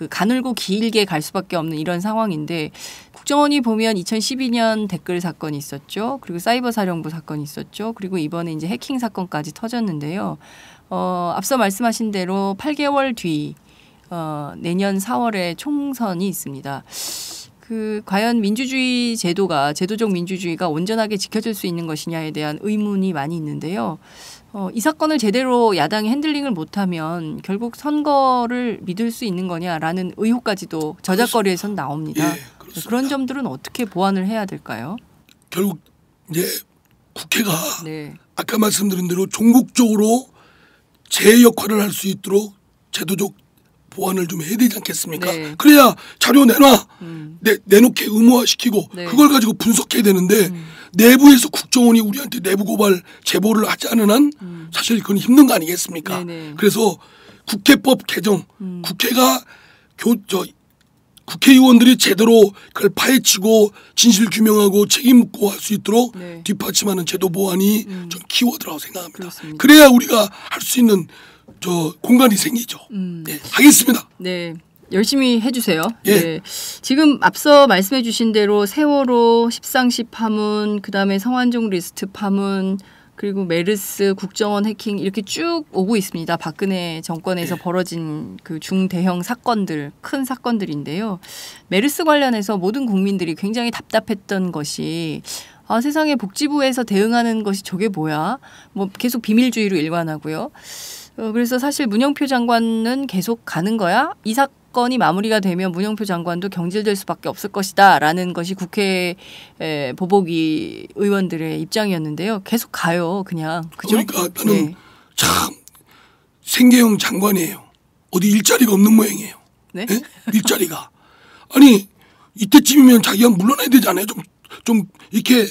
S4: 가늘고 길게 갈 수밖에 없는 이런 상황인데 국정원이 보면 2012년 댓글 사건이 있었죠. 그리고 사이버 사령부 사건이 있었죠. 그리고 이번에 이제 해킹 사건까지 터졌는데요. 앞서 말씀하신 대로 8개월 뒤 내년 4월에 총선이 있습니다. 과연 민주주의 제도적 민주주의가 온전하게 지켜질 수 있는 것이냐에 대한 의문이 많이 있는데요. 이 사건을 제대로 야당이 핸들링을 못하면 결국 선거를 믿을 수 있는 거냐라는 의혹까지도 저작거리에선 나옵니다.
S7: 그렇습니다.
S4: 그런 점들은 어떻게 보완을 해야 될까요?
S7: 결국 이제 국회가
S4: 네.
S7: 아까 말씀드린 대로 종국적으로 제 역할을 할 수 있도록 제도적 보완을 좀 해야 되지 않겠습니까?
S4: 네.
S7: 그래야 자료 내놔 내놓게 의무화시키고
S4: 네.
S7: 그걸 가지고 분석해야 되는데 내부에서 국정원이 우리한테 내부 고발 제보를 하지 않은 한 사실 그건 힘든 거 아니겠습니까?
S4: 네네.
S7: 그래서 국회법 개정 국회가 국회의원들이 제대로 그걸 파헤치고 진실 규명하고 책임 묻고 할 수 있도록
S4: 네.
S7: 뒷받침하는 제도 보완이 좀 키워드라고 생각합니다.
S4: 그렇습니다.
S7: 그래야 우리가 할 수 있는 공간이 생기죠. 네, 하겠습니다.
S4: 네. 열심히 해주세요.
S7: 예.
S4: 네. 지금 앞서 말씀해주신 대로 세월호, 십상시 파문, 그다음에 성완종 리스트 파문, 그리고 메르스, 국정원 해킹 이렇게 쭉 오고 있습니다. 박근혜 정권에서 벌어진 그 중대형 사건들, 큰 사건들인데요. 메르스 관련해서 모든 국민들이 굉장히 답답했던 것이 세상에 복지부에서 대응하는 것이 저게 뭐야? 뭐 계속 비밀주의로 일관하고요. 그래서 사실 문영표 장관은 계속 가는 거야? 이 사건이 마무리가 되면 문영표 장관도 경질될 수밖에 없을 것이다라는 것이 국회 보복위 의원들의 입장이었는데요. 계속 가요, 그냥. 그죠?
S7: 그러니까 나는 참 생계형 장관이에요. 어디 일자리가 없는 모양이에요.
S4: 네?
S7: 네? 일자리가. 아니 이때쯤이면 자기가 물러나야 되잖아요. 좀 이렇게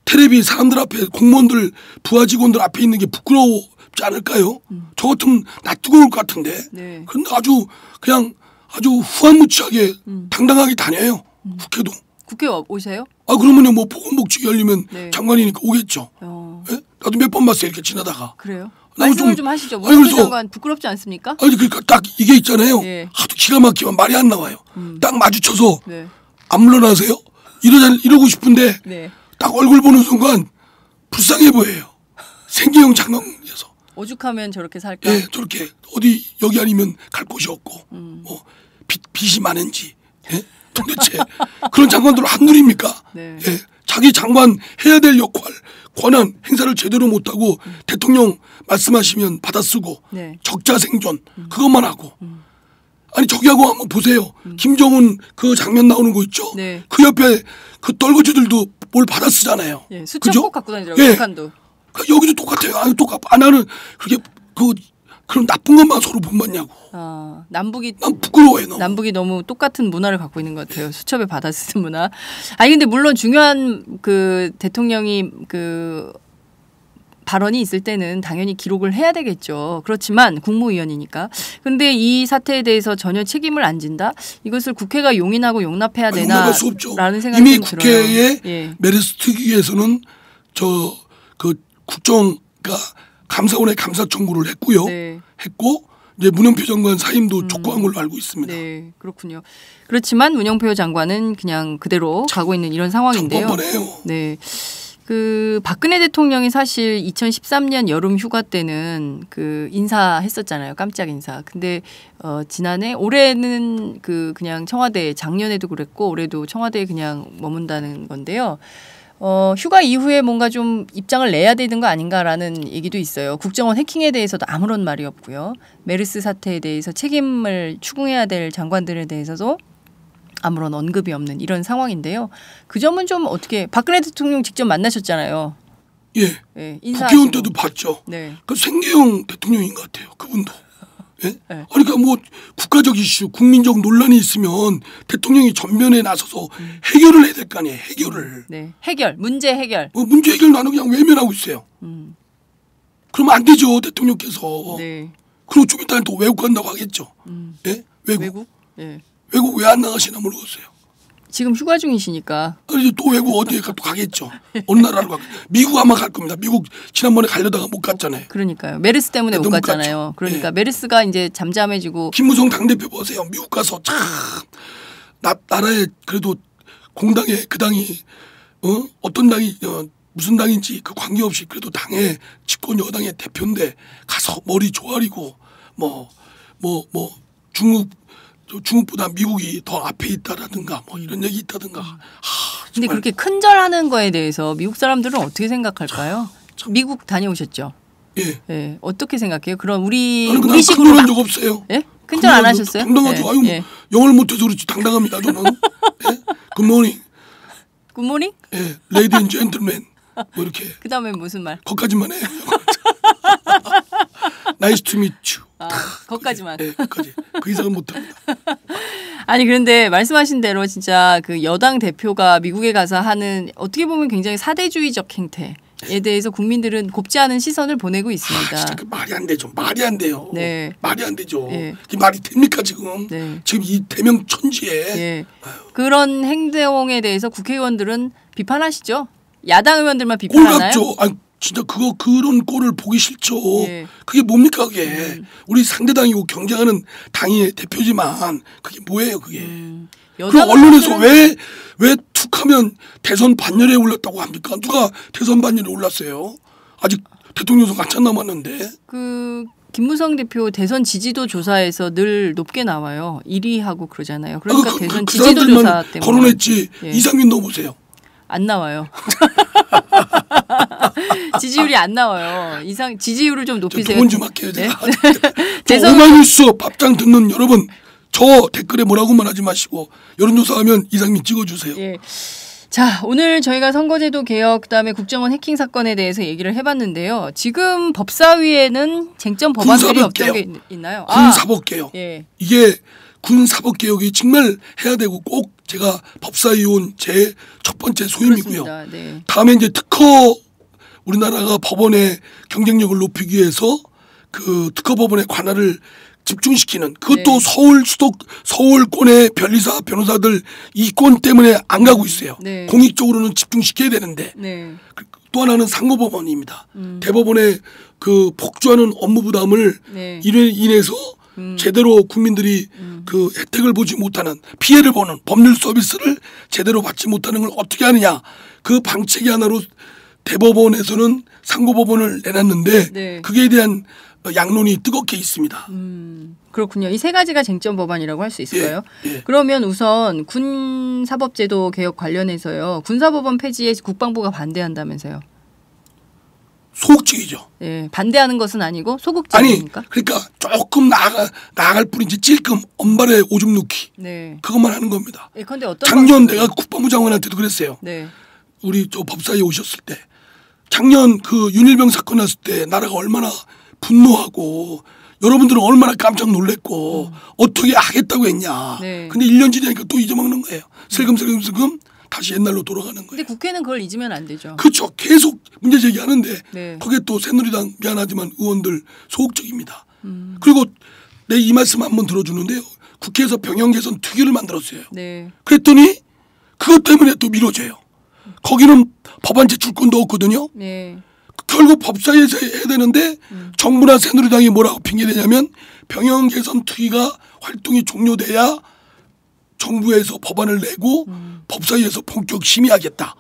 S7: 텔레비 사람들 앞에 공무원들 부하 직원들 앞에 있는 게 부끄러워. 않을까요? 저 같으면 놔두고 올 것 같은데.
S4: 네.
S7: 그런데 아주 후한무치하게 당당하게 다녀요. 국회도.
S4: 국회 오세요?
S7: 그러면요 뭐 보건복지위 열리면
S4: 네.
S7: 장관이니까 오겠죠. 예? 나도 몇 번 봤어요 이렇게 지나다가.
S4: 그래요?
S7: 나도
S4: 말씀을 좀 하시죠.
S7: 아니,
S4: 문영표
S7: 그래서-
S4: 장관 부끄럽지 않습니까?
S7: 아니 그러니까 딱 이게 있잖아요.
S4: 예.
S7: 하도 기가 막히면 말이 안 나와요. 딱 마주쳐서
S4: 네.
S7: 안 물러나세요? 이러고 싶은데
S4: 네.
S7: 딱 얼굴 보는 순간 불쌍해 보여요. 생계형 장관이어서.
S4: 오죽하면 저렇게 살까?
S7: 예, 저렇게 어디 여기 아니면 갈 곳이 없고 빚이 많은지 예? 도대체 그런 장관들 한둘입니까?
S4: 네.
S7: 예, 자기 장관 해야 될 역할 권한 행사를 제대로 못하고 대통령 말씀하시면 받아쓰고
S4: 네.
S7: 적자 생존 그것만 하고 아니 저기하고 한번 보세요. 김정은 그 장면 나오는 거 있죠?
S4: 네.
S7: 그 옆에 그 떨거지들도 뭘 받아쓰잖아요.
S4: 예, 수첩
S7: 그죠?
S4: 꼭 갖고 다니더라고요.
S7: 예.
S4: 북한도.
S7: 여기도 똑같아요. 아니 나는 그렇게 그런 나쁜 것만 서로 본받냐고.
S4: 남북이
S7: 난 부끄러워요. 너무.
S4: 남북이 너무 똑같은 문화를 갖고 있는 것 같아요. 수첩에 받아쓰는 문화. 아니 근데 물론 중요한 그 대통령이 그 발언이 있을 때는 당연히 기록을 해야 되겠죠. 그렇지만 국무위원이니까. 근데 이 사태에 대해서 전혀 책임을 안 진다? 이것을 국회가 용인하고 용납해야
S7: 용납할 수 없죠.
S4: 되나라는 생각이
S7: 이미
S4: 좀
S7: 국회의
S4: 들어요. 예.
S7: 메르스 특위에서는 그 국정가 감사원에 감사 청구를 했고요.
S4: 네.
S7: 했고 이제 문영표 장관 사임도 촉구한 걸로 알고 있습니다.
S4: 네, 그렇군요. 그렇지만 문영표 장관은 그냥 그대로 가고 있는 이런 상황인데요.
S7: 뻔뻔해요.
S4: 네. 그 박근혜 대통령이 사실 2013년 여름 휴가 때는 그 인사했었잖아요. 깜짝 인사. 근데 지난해 올해는 그냥 청와대 작년에도 그랬고 올해도 청와대에 그냥 머문다는 건데요. 휴가 이후에 뭔가 좀 입장을 내야 되는 거 아닌가라는 얘기도 있어요. 국정원 해킹에 대해서도 아무런 말이 없고요. 메르스 사태에 대해서 책임을 추궁해야 될 장관들에 대해서도 아무런 언급이 없는 이런 상황인데요. 그 점은 좀 어떻게 박근혜 대통령 직접 만나셨잖아요.
S7: 예.
S4: 네,
S7: 국회의원 때도 봤죠.
S4: 네.
S7: 그 생계형 대통령인 것 같아요. 그분도. 예?
S4: 네.
S7: 아니 그러니까 뭐 국가적 이슈, 국민적 논란이 있으면 대통령이 전면에 나서서 해결을 해야 될 거 아니에요. 해결을.
S4: 네. 해결, 문제 해결.
S7: 문제 해결 나는 그냥 외면하고 있어요. 그러면 안 되죠 대통령께서.
S4: 네.
S7: 그리고 좀 이따 또 외국 간다고 하겠죠. 예? 외국?
S4: 네.
S7: 외국 왜 안 나가시나 모르겠어요.
S4: 지금 휴가 중이시니까.
S7: 아니 또 외국 어디에 또 가겠죠. 어느 나라로 가겠죠. 미국 아마 갈 겁니다. 미국 지난번에 가려다가 못 갔잖아요.
S4: 그러니까요. 메르스 때문에 못 갔잖아요. 그러니까 메르스가 이제 잠잠해지고.
S7: 김무성 당대표 보세요. 미국 가서 참 나라에 그래도 공당에 그 당이 어떤 당이 무슨 당인지 그 관계없이 그래도 당의 집권 여당의 대표인데 가서 머리 조아리고 뭐 중국보다 미국이 더 앞에 있다라든가 뭐 이런 얘기 있다든가.
S4: 근데 그렇게 큰절하는 거에 대해서 미국 사람들은 어떻게 생각할까요? 미국 다녀오셨죠?
S7: 예.
S4: 네. 어떻게 생각해요? 그럼 우리
S7: 나는
S4: 식으로
S7: 큰절 한 적 없어요.
S4: 예? 큰절 안 하셨어요?
S7: 당당하죠.
S4: 예.
S7: 아유 영어를 못해서 그렇지 당당합니다. 저는. 예? 굿모닝.
S4: 굿모닝?
S7: 예, 레이디 앤 젠틀맨. 뭐 이렇게.
S4: 그다음에 무슨 말?
S7: 거기까지만 해요. 나이스 투 미츠.
S4: 거기까지만.
S7: 예, 거기까지. 그 이상은 못합니다.
S4: 아니 그런데 말씀하신 대로 진짜 그 여당 대표가 미국에 가서 하는 어떻게 보면 굉장히 사대주의적 행태에 대해서 국민들은 곱지 않은 시선을 보내고 있습니다.
S7: 진짜 그 말이 안 되죠. 말이 안 돼요.
S4: 네.
S7: 말이 안 되죠.
S4: 네.
S7: 그게 말이 됩니까 지금?
S4: 네.
S7: 지금 이 대명 천지에.
S4: 예. 그런 행동에 대해서 국회의원들은 비판하시죠? 야당 의원들만 비판하나요?
S7: 꼴같죠. 아니 진짜 그런 꼴을 보기 싫죠.
S4: 예.
S7: 그게 뭡니까 그게? 우리 상대당이고 경쟁하는 당의 대표지만 그게 뭐예요 그게? 그 언론에서 왜 툭하면 대선 반열에 올랐다고 합니까? 누가 대선 반열에 올랐어요? 아직 대통령 선거 한참 남았는데.
S4: 그 김무성 대표 대선 지지도 조사에서 늘 높게 나와요. 1위 하고 그러잖아요. 그러니까 대선 지지도 조사 때문에
S7: 거론했지.
S4: 예.
S7: 이상민 넣어보세요.
S4: 안 나와요. 지지율이 안 나와요. 지지율을 좀 높이세요.
S7: 돈 좀 할게요.
S4: 네?
S7: 대선 오마이뉴스 밥장 듣는 여러분 저 댓글에 뭐라고만 하지 마시고 여론조사하면 이상민 찍어주세요.
S4: 예. 자, 오늘 저희가 선거제도 개혁 그다음에 국정원 해킹 사건에 대해서 얘기를 해봤는데요. 지금 법사위에는 쟁점 법안들이 어떤 게 있나요?
S7: 군사법개혁.
S4: 예.
S7: 이게 군사법개혁이 정말 해야 되고 꼭 제가 법사위원 제 첫 번째 소임이고요.
S4: 네.
S7: 다음에 이제 특허 우리나라가 법원의 경쟁력을 높이기 위해서 그 특허 법원의 관할을 집중시키는 그것도
S4: 네.
S7: 서울권의 변리사 변호사들 이권 때문에 안 가고 있어요.
S4: 네.
S7: 공익적으로는 집중시켜야 되는데
S4: 네.
S7: 또 하나는 상고법원입니다. 대법원의 그 폭주하는 업무 부담을
S4: 네.
S7: 이로 인해서 제대로 국민들이 그 혜택을 보지 못하는 피해를 보는 법률 서비스를 제대로 받지 못하는 걸 어떻게 하느냐 그 방책이 하나로 대법원에서는 상고법원을 내놨는데
S4: 네.
S7: 그에 대한 양론이 뜨겁게 있습니다.
S4: 그렇군요. 이 세 가지가 쟁점 법안이라고 할 수 있을까요?
S7: 예.
S4: 그러면 우선 군사법제도 개혁 관련해서요. 군사법원 폐지에 국방부가 반대한다면서요.
S7: 소극적이죠.
S4: 예, 반대하는 것은 아니고
S7: 아니
S4: 소극적입니까?
S7: 그러니까 조금 나아갈 뿐이지 찔끔 엄발에 오줌 누기
S4: 네.
S7: 그것만 하는 겁니다.
S4: 예컨대 어떤
S7: 작년 내가 국방부 장관한테도 그랬어요.
S4: 네.
S7: 우리 저 법사위에 오셨을 때 작년 그 윤일병 사건 났을 때 나라가 얼마나 분노하고 여러분들은 얼마나 깜짝 놀랐고 어떻게 하겠다고 했냐.
S4: 네.
S7: 근데 1년 지나니까 또 잊어먹는 거예요. 슬금슬금 다시 옛날로 돌아가는 거예요.
S4: 근데 국회는 그걸 잊으면 안 되죠.
S7: 그렇죠. 계속 문제 제기하는데
S4: 네.
S7: 거기에 또 새누리당 미안하지만 의원들 소극적입니다. 그리고 내 이 말씀 한번 들어주는데요. 국회에서 병영 개선 특위를 만들었어요.
S4: 네.
S7: 그랬더니 그것 때문에 또 미뤄져요. 거기는 법안 제출권도 없거든요.
S4: 네.
S7: 결국 법사위에서 해야 되는데 정부나 새누리당이 뭐라고 핑계대냐면 병영 개선 특위가 활동이 종료돼야 정부에서 법안을 내고 법사위에서 본격 심의하겠다.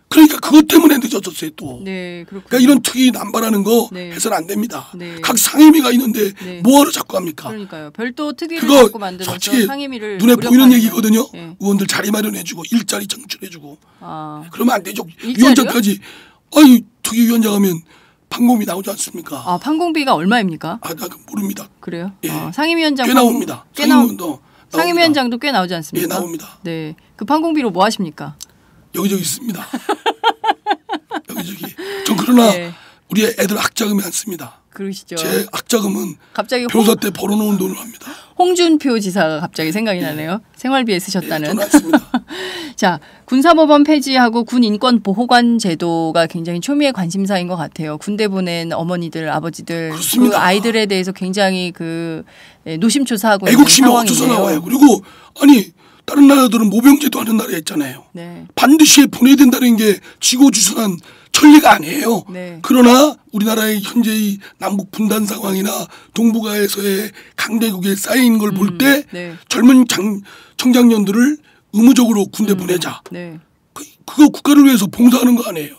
S7: 그러니까 그것 때문에 늦어졌어요 또.
S4: 네, 그렇군요.
S7: 그러니까 이런 특위 남발하는 거
S4: 네.
S7: 해서는 안 됩니다.
S4: 네.
S7: 각 상임위가 있는데
S4: 네.
S7: 뭐하러 자꾸 합니까?
S4: 그러니까요. 별도 특위를
S7: 그거
S4: 자꾸 만들어서
S7: 솔직히
S4: 상임위를
S7: 눈에 보이는
S4: 무력화하는
S7: 얘기거든요.
S4: 거예요. 네.
S7: 의원들 자리 마련해주고 일자리 창출해주고
S4: 아.
S7: 그러면 안 되죠.
S4: 일자리요?
S7: 위원장까지 아유 특위위원장 하면 판공비 나오지 않습니까?
S4: 아, 판공비가 얼마입니까?
S7: 나 모릅니다.
S4: 그래요?
S7: 예.
S4: 상임위원장
S7: 꽤 나옵니다.
S4: 상임위원장도 꽤 나오지 않습니까?
S7: 예, 나옵니다.
S4: 네. 그 판공비로 뭐 하십니까?
S7: 여기저기 있습니다. 여기저기. 전 그러나
S4: 네.
S7: 우리 애들 학자금이 안 씁니다.
S4: 그러시죠.
S7: 제 학자금은
S4: 갑자기
S7: 변호사 때 벌어놓은 돈으로 합니다.
S4: 홍준표 지사가 갑자기 생각이 나네요. 생활비에 쓰셨다는.
S7: 저는 안 씁니다.
S4: 자, 군사법원 폐지하고 군 인권 보호관 제도가 굉장히 초미의 관심사인 것 같아요. 군대 보낸 어머니들, 아버지들,
S7: 그렇습니다.
S4: 그 아이들에 대해서 굉장히 그 노심초사하고 있는
S7: 애국심이 어디서
S4: 상황이에요.
S7: 나와요. 그리고 아니 다른 나라들은 모병제도 하는 나라 있잖아요.
S4: 네.
S7: 반드시 보내야 된다는 게 지고지순한 천리가 아니에요.
S4: 네.
S7: 그러나 우리나라의 현재의 남북 분단 상황이나 동북아에서의 강대국에 쌓인 걸 볼 때
S4: 네.
S7: 젊은 청장년들을 의무적으로 군대 보내자.
S4: 네.
S7: 그거 국가를 위해서 봉사하는 거 아니에요.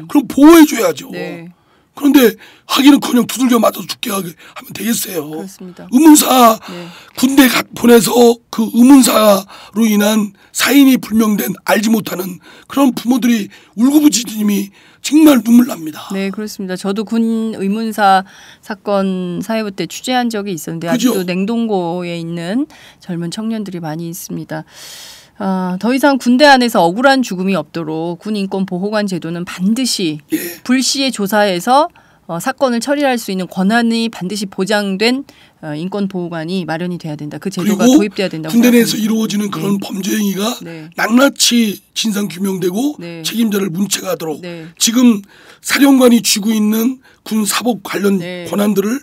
S7: 그럼 보호해줘야죠.
S4: 네.
S7: 그런데 하기는커녕 두들겨 맞아서 죽게 하면 되겠어요.
S4: 그렇습니다.
S7: 의문사
S4: 네.
S7: 군대 보내서 그 의문사로 인한 사인이 불명된 알지 못하는 그런 부모들이 울고불짖음이 정말 눈물 납니다.
S4: 네, 그렇습니다. 저도 군 의문사 사건 사회부 때 취재한 적이 있었는데
S7: 그죠?
S4: 아직도 냉동고에 있는 젊은 청년들이 많이 있습니다. 더 이상 군대 안에서 억울한 죽음이 없도록 군인권보호관 제도는 반드시 불시에 조사해서 사건을 처리할 수 있는 권한이 반드시 보장된 인권보호관이 마련이 돼야 된다. 그 제도가 도입돼야 된다고
S7: 군대 내에서 이루어지는 그런 범죄 행위가 낱낱이 진상규명되고 책임자를 문책하도록 지금 사령관이 쥐고 있는 군 사법 관련 권한들을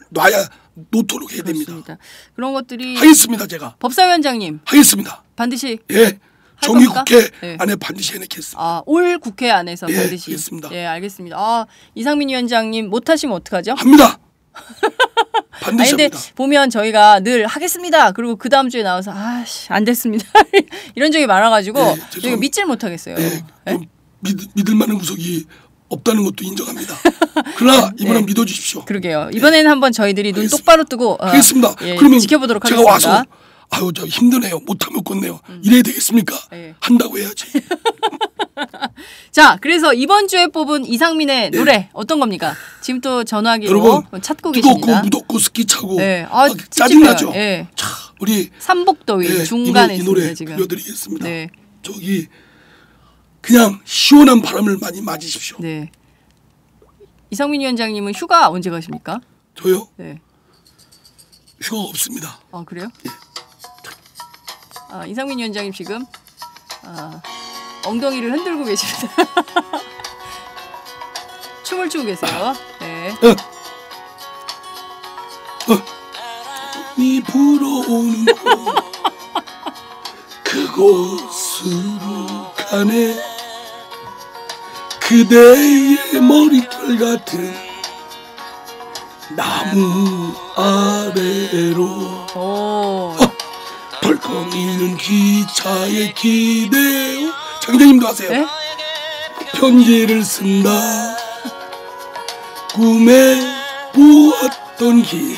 S7: 놓도록 해야 됩니다.
S4: 그런 것들이
S7: 하겠습니다. 제가
S4: 법사위원장님
S7: 하겠습니다.
S4: 반드시
S7: 정기국회 안에 반드시 해내겠습니다.
S4: 올 국회 안에서 반드시
S7: 하겠습니다.
S4: 알겠습니다. 이상민 위원장님 못하시면 어떡하죠?
S7: 합니다. 반드시
S4: 근데
S7: 합니다.
S4: 보면 저희가 늘 하겠습니다. 그리고 그 다음 주에 나와서 안 됐습니다. 이런 적이 많아가지고 저희가 믿질 못하겠어요.
S7: 믿을 만한 구석이 없다는 것도 인정합니다. 그러나 이번엔 믿어주십시오.
S4: 그러게요. 이번에는 한번 저희들이 눈 똑바로 뜨고
S7: 하겠습니다. 그러면
S4: 지켜보도록
S7: 제가
S4: 하겠습니다.
S7: 와서 저 힘드네요. 못하면 꽂네요. 이래야 되겠습니까? 한다고 해야지.
S4: 자, 그래서 이번 주에 뽑은 이상민의 노래 어떤 겁니까? 지금 또 전화기로
S7: 여러분,
S4: 찾고 계십니다.
S7: 무덥고 스키 차고
S4: 짜증나죠?
S7: 자, 우리
S4: 삼복더위 중간에
S7: 이 노래
S4: 지금
S7: 들려드리겠습니다. 저기 그냥 시원한 바람을 많이 맞으십시오.
S4: 이상민 위원장님은 휴가 언제 가십니까?
S7: 저요? 휴가 없습니다.
S4: 그래요? 이상민 위원장님 지금 엉덩이를 흔들고 계십니다. 춤을 추고 계세요.
S7: 이 불어오는 그곳으로 가네. 그대의 머리털 같은 나무 아래로 벌거니는 기차에 기대어 장장님도 하세요. 편지를 쓴다. 꿈에 보았던 길.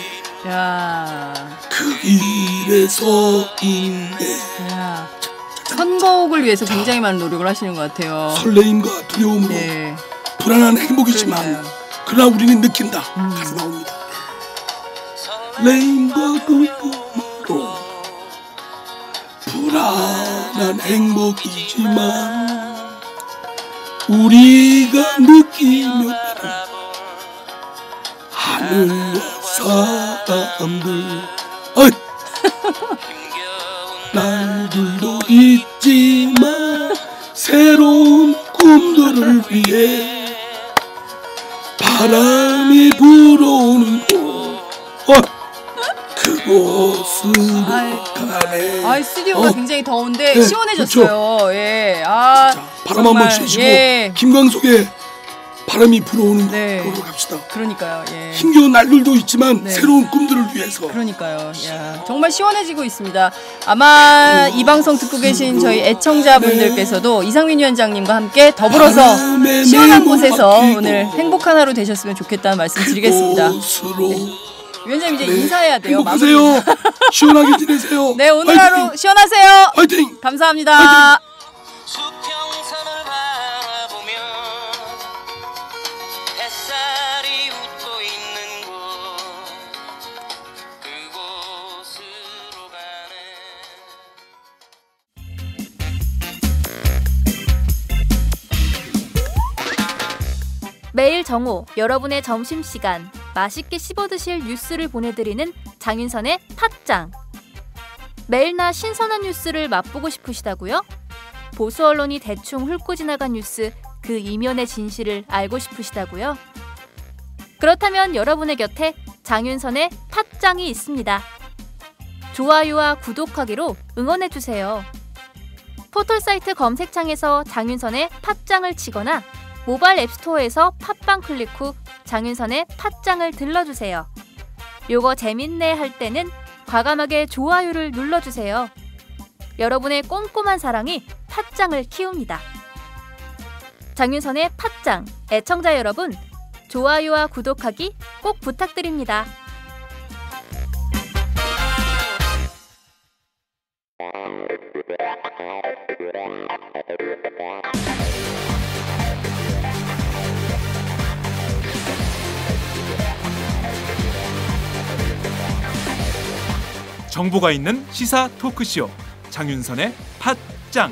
S7: 그 길에서 있네.
S4: 선곡을 위해서 굉장히 많은 노력을 하시는 것 같아요.
S7: 설레임과 두려움으로 불안한 행복이지만 그러나 우리는 느낀다. 가사 나옵니다. 설레임과 두려움으로 불안한 행복이지만 우리가 느끼며 하늘과 사람들 날들도 있지만 새로운 꿈들을 위해 바람이 불어오는 그곳으로 가네.
S4: 스튜디오가 굉장히 더운데 시원해졌어요.
S7: 그렇죠. 바람 한번 쉬시고 김광석의 바람이 불어오는 걸로 갑시다.
S4: 그러니까요.
S7: 힘겨운 날들도 있지만 새로운 꿈들을 위해서.
S4: 그러니까요. 정말 시원해지고 있습니다. 아마 이 방송 듣고 계신 저희 애청자분들께서도 이상민 위원장님과 함께 더불어서 시원한 곳에서 오늘 행복한 하루 되셨으면 좋겠다는 말씀 드리겠습니다. 위원장님 이제 인사해야 돼요.
S7: 행복하세요. 시원하게 지내세요.
S4: 오늘
S7: 화이팅!
S4: 하루 시원하세요.
S7: 화이팅!
S4: 감사합니다.
S7: 화이팅!
S3: 매일 정오 여러분의 점심시간 맛있게 씹어드실 뉴스를 보내드리는 장윤선의 팟짱. 매일나 신선한 뉴스를 맛보고 싶으시다고요? 보수 언론이 대충 훑고 지나간 뉴스 그 이면의 진실을 알고 싶으시다고요? 그렇다면 여러분의 곁에 장윤선의 팟짱이 있습니다. 좋아요와 구독하기로 응원해주세요. 포털사이트 검색창에서 장윤선의 팟짱을 치거나 모바일 앱스토어에서 팟빵 클릭 후 장윤선의 팟짱을 들러주세요. 요거 재밌네 할 때는 과감하게 좋아요를 눌러주세요. 여러분의 꼼꼼한 사랑이 팟짱을 키웁니다. 장윤선의 팟짱, 애청자 여러분, 좋아요와 구독하기 꼭 부탁드립니다.
S1: 정보가 있는 시사 토크쇼 장윤선의 팟짱. 팟짱.